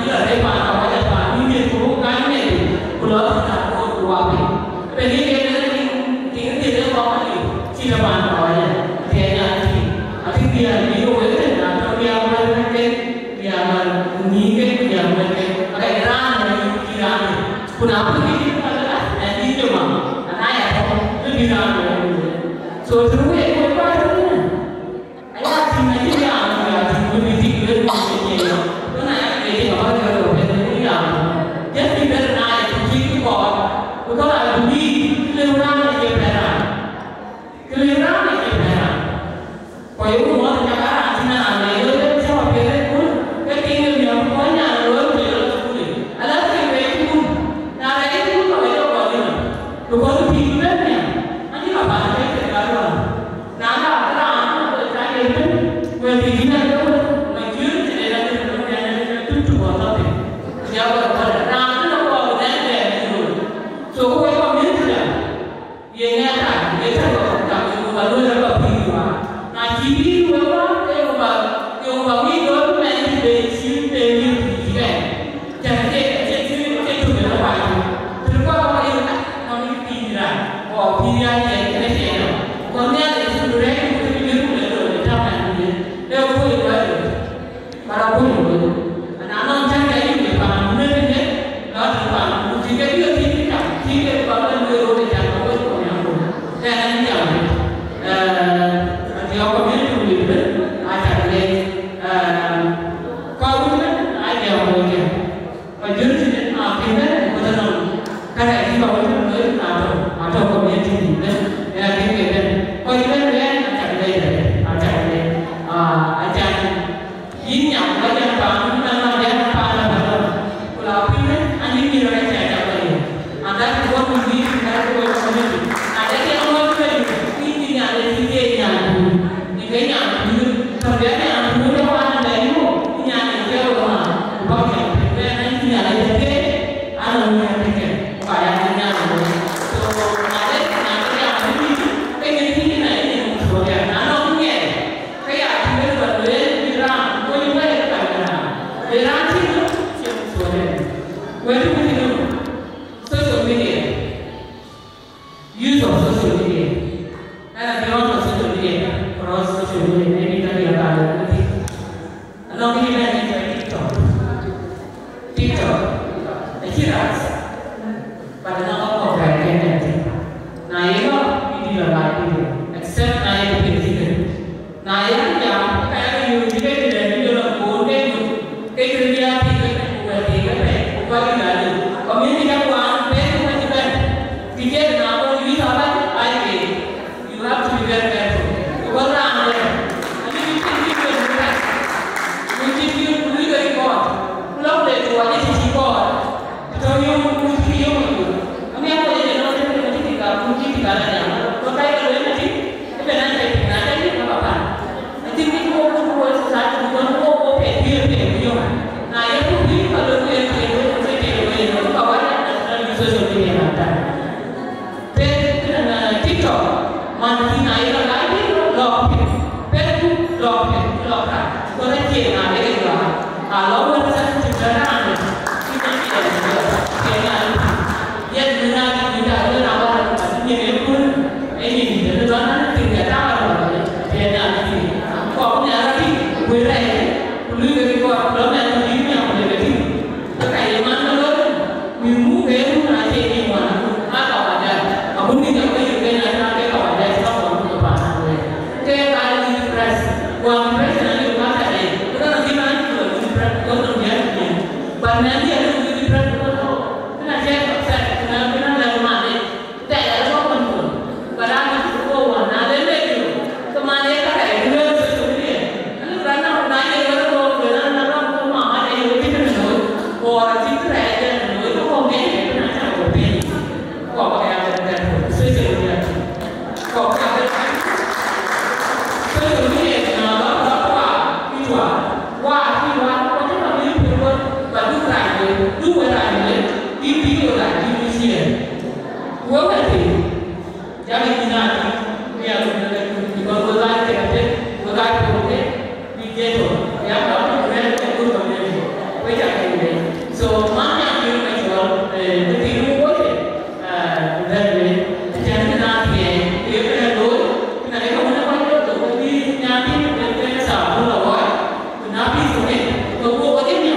lỡ ngige punya mereka ada iran iran kenapa gitu adalah nanti cuma anak ya itu iran so terus itu apa itu ayah cuma dia ambil cuma bidik dia karena dia apa dia dia jadi karena itu kok kalau ada beli kelihatan dia benar kelihatan dia benar kalau itu mau cakap cina ada itu siapa benar pun ketinggalan dia punya luar biasa sekali ada yang itu nara itu kalau itu kalau pintarnya nanti apa yang terjadi nara orang saya itu berbeda itu majur tidak ada itu buat apa dia berkata so ko ko min tida ye ngata ye ta ko ta ko ba do la ba bi wa na ji bi wa ba ke ba mi do me ni be si be ni ji ga ta ke tu la ba tu ko ba ye na no ni pi ra ko pi ra ye ne ye no ko ne le su re ko ni ni ko le do ta ma ni le ko ye ba do para ko ni ana no chan ga ni ba ne ne na ta ba mu ji ga ye Jika kalau menurut jangan berkomentar, dan yang dia komentar itu ada lagi kau pun ada yang mungkin majlis ini akhirnya betul karena ini kau pun ada komentar itu yang kita kau ini ada ini yang banyak bangun nama dia pada kalau ini ani kira ada dua kunci ada dua kunci ada yang orang itu ini ada tiga yang terjadi yang dulu orang dari itu ini ada tiga orang bagian dan ini ada tiga ada yang tiga kayak ini ada so ada yang ini pengen ini soalnya ada punya kayak tiga berdua Iran kau juga ada Iran itu soalnya wajib itu social media, use of social media, and beyond of social media, cross social media, maybe that we are talking about. Along with that, TikTok, the kids, but not all of that can now you know, video like video, except now you can see it. Now you can you debate the video of board, take the reality, community that one. Because now you have to be very careful. Because now, I mean, you can give you a right. We give you legal report. Love it to a report. So you will see you. I mean, I don't know what you think about it. But I don't know anything. Even I think I think about that. I think we go to society. We don't go okay here. Now you have to be a little bit social media like that. TikTok, mana naik lagi lock, Facebook lock, kau nak cek nak lagi lah. Kalau kita cakap kita tidak, dia benar tidak ada nama ini pun ini dia tuan tidak tahu dia nak ini. Kau punya lagi boleh, boleh jadi kau belum ada ini yang boleh jadi. Terkait mana lor, minggu baru nanti ini mana, atau ada, aku ni tak boleh. Uang press nanti bukan ada, kita nanti mana juga untuk dia. Pada nanti ada untuk press itu, kena cek, kena dalam mana, kita ada apa pun. Pada nanti uang ada lagi, kemana kita ada dua sesuatu. Lalu kerana nanya orang kerana orang rumah ada yang kita tahu, orang kita ada itu komen itu nanti apa pun. Kau pakai apa dan sesuatu. Kau pakai sesuatu ni. Dua orang ini video lagi di sini. Dua orang jangan dinasti. Biar di bawah lagi kita boleh video. Yang kalau kita boleh baca ini. So mana yang kita jual video boleh. Dan jangan dinasti. Dia kena dulu. Kena dia mana mana tu. Di nanti kita sah. Mula awal. Nabi sunnah. Kau boleh ni.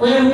Yeah.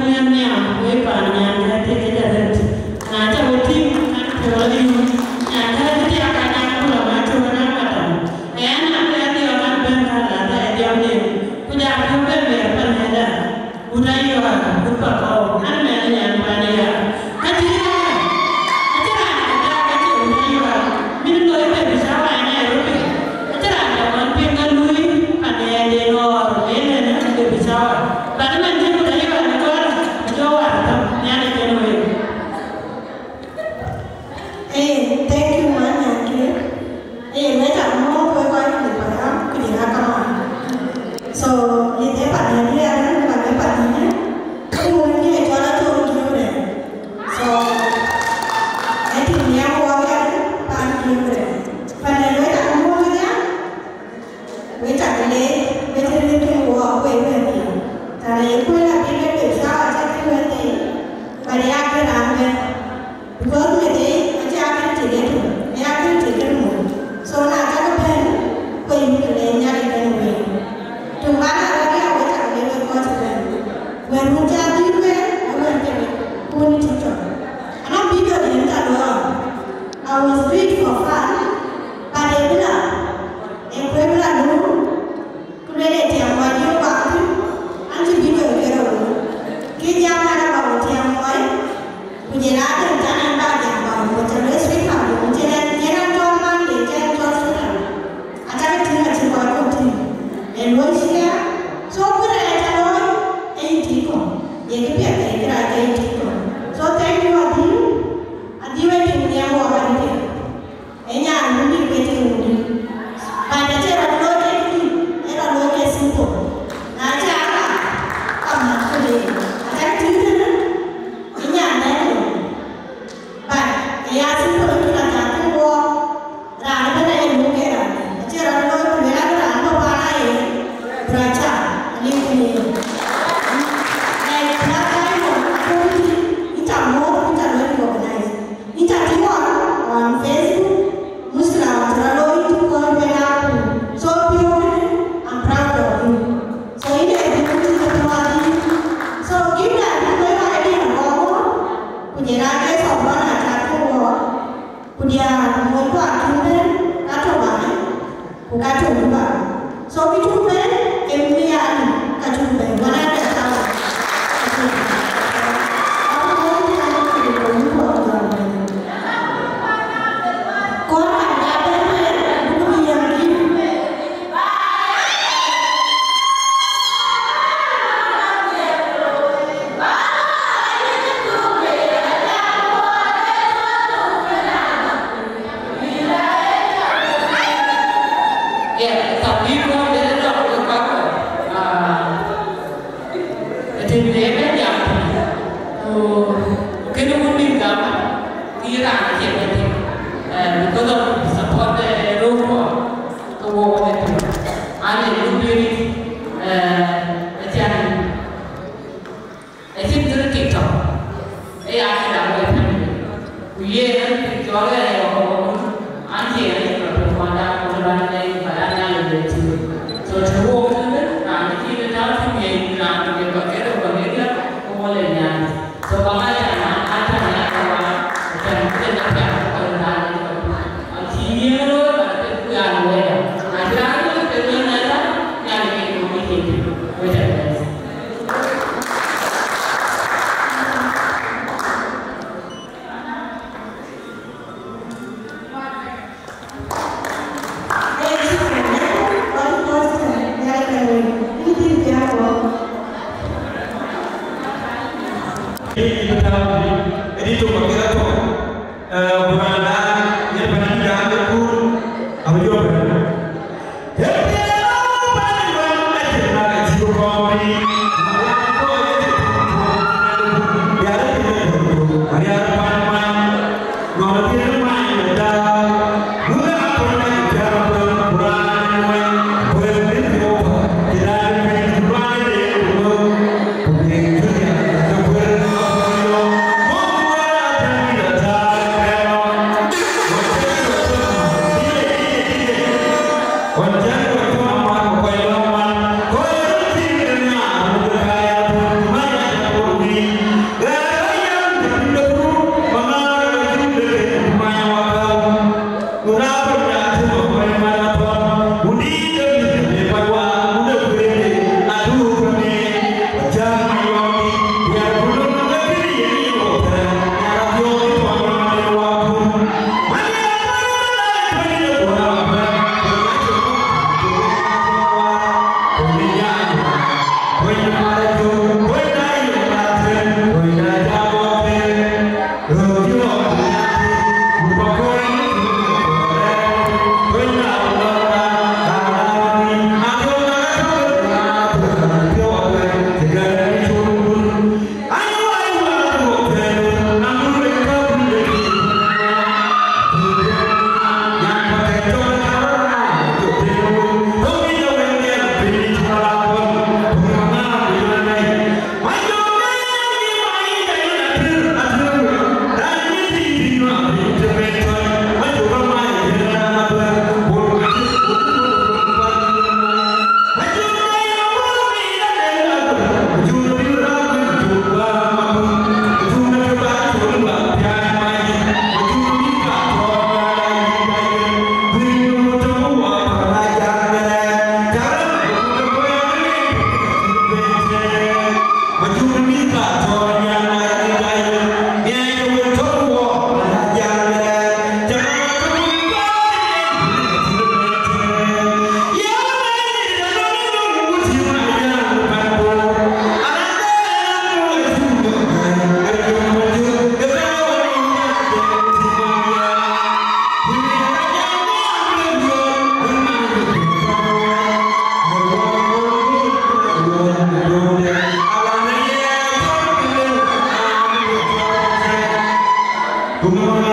Thank you.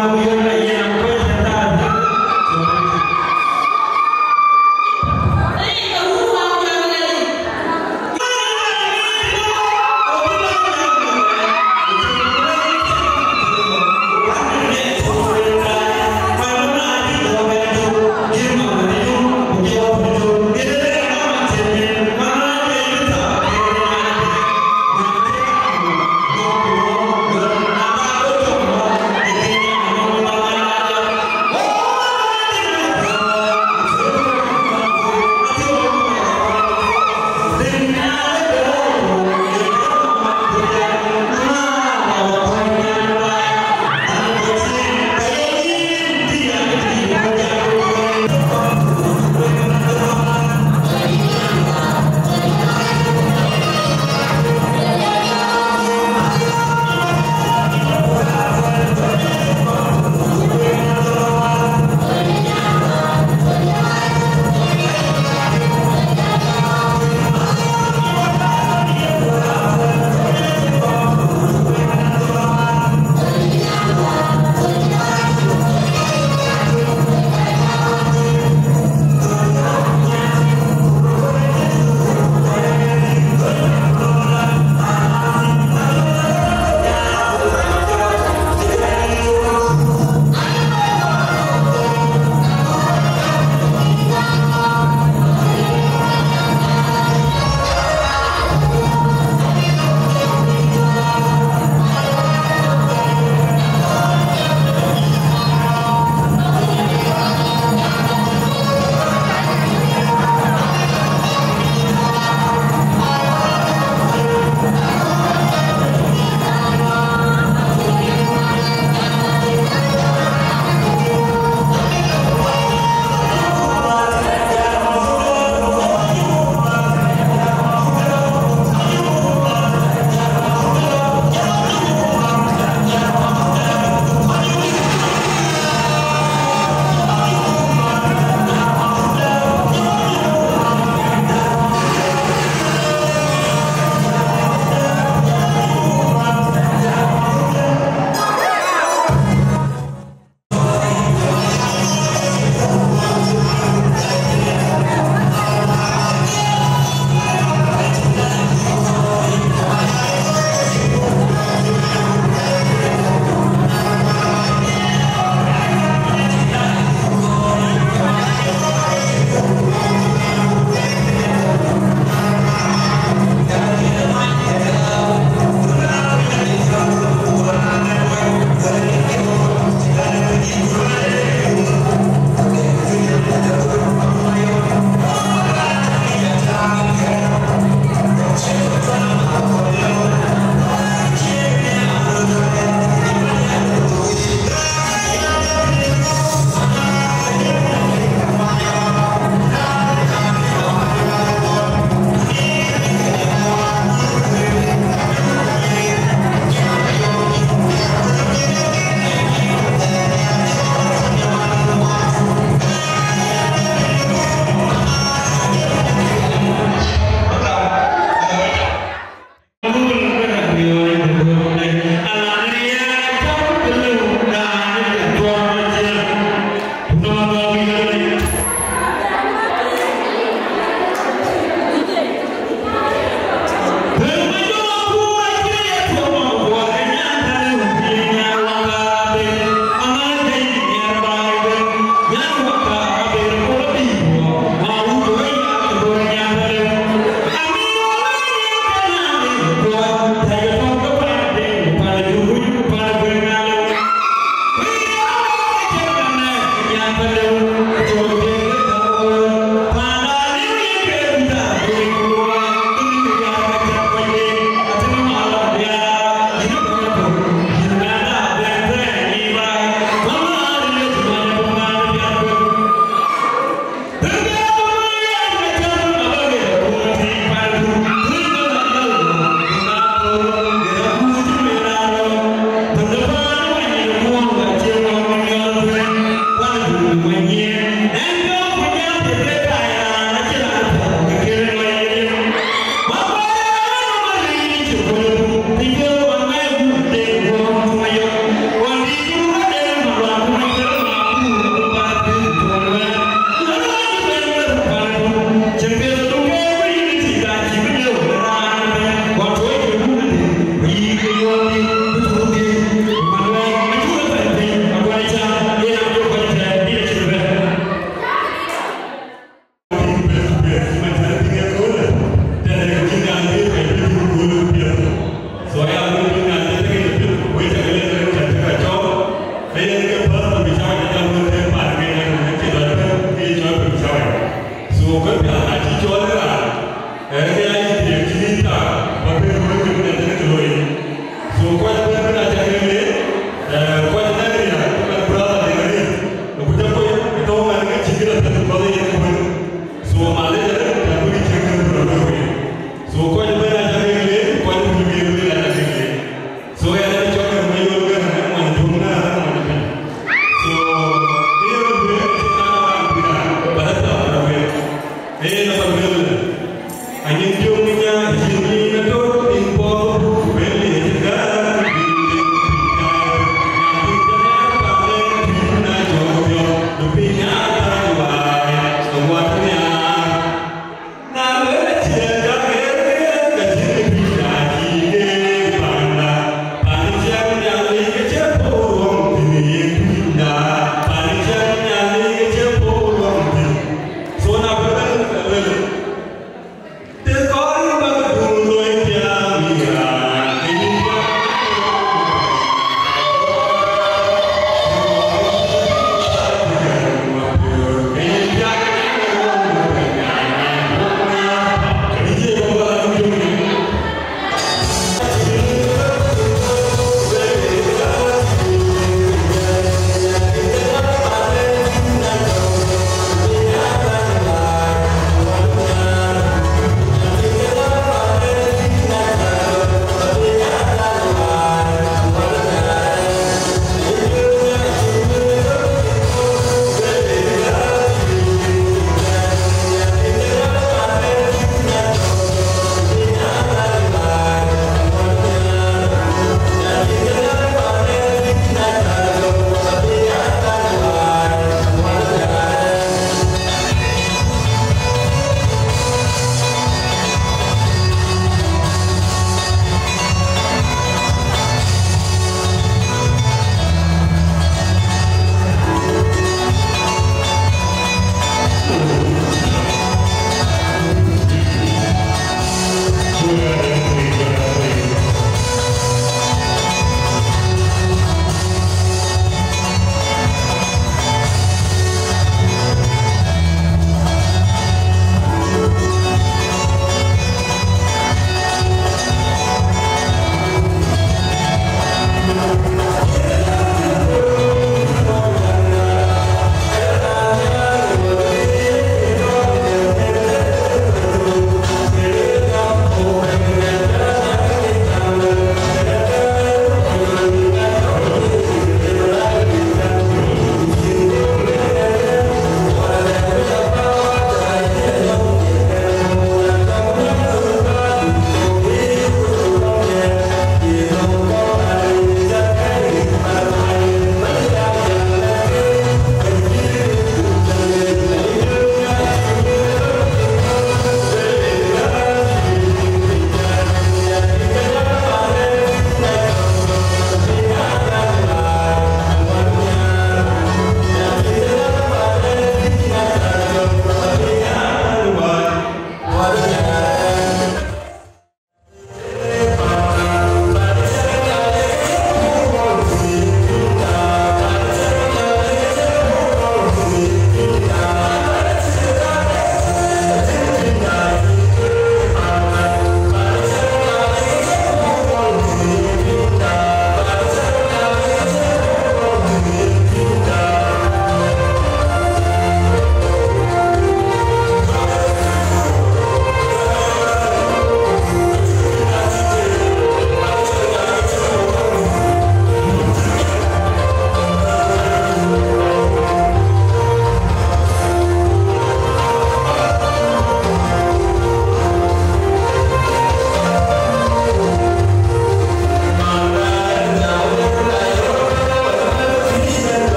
Angin jumnya, jini ngetuk, info, beli, jalan,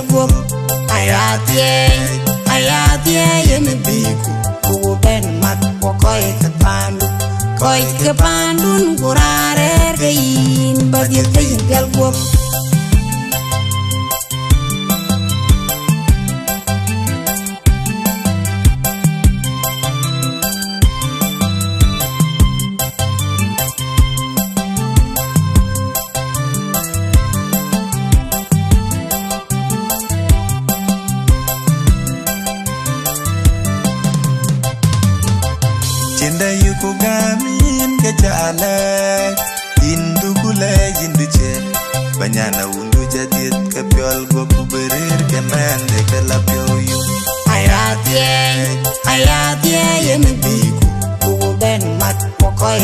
galgo ayatie yen biku ku ben mat ko koy ka pandun kurare gain bagi gain galgo Banyana undu jadit kepiol gua kuberir kemen deke lapio yu ayatie yen biku ku ben mat koy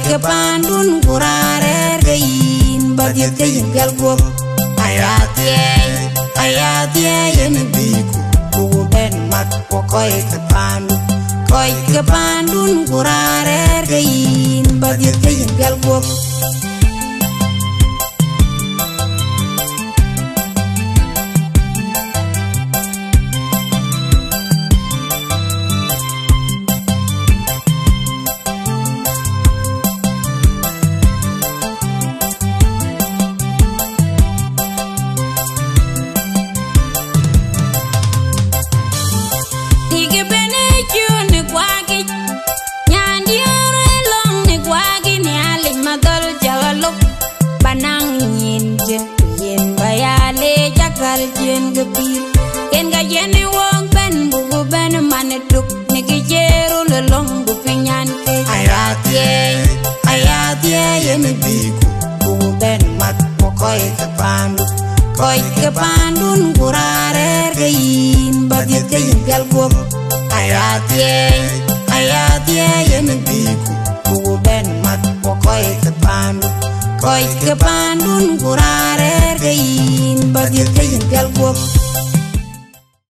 ke pandun kurare gain bagi gain galgo ayatie yen biku ku ben mat koy ke pandun kurare gain bagi gain galgo Yen ga yene wong ben bugu ben manetuk nigi jeru le longu pinyan ke ayatie yen biku bugu ben mat koy ke pandun kurare gain bagi gain galgo ayatie yen biku bugu ben mat koy ke pandun kurare gain bagi gain galgo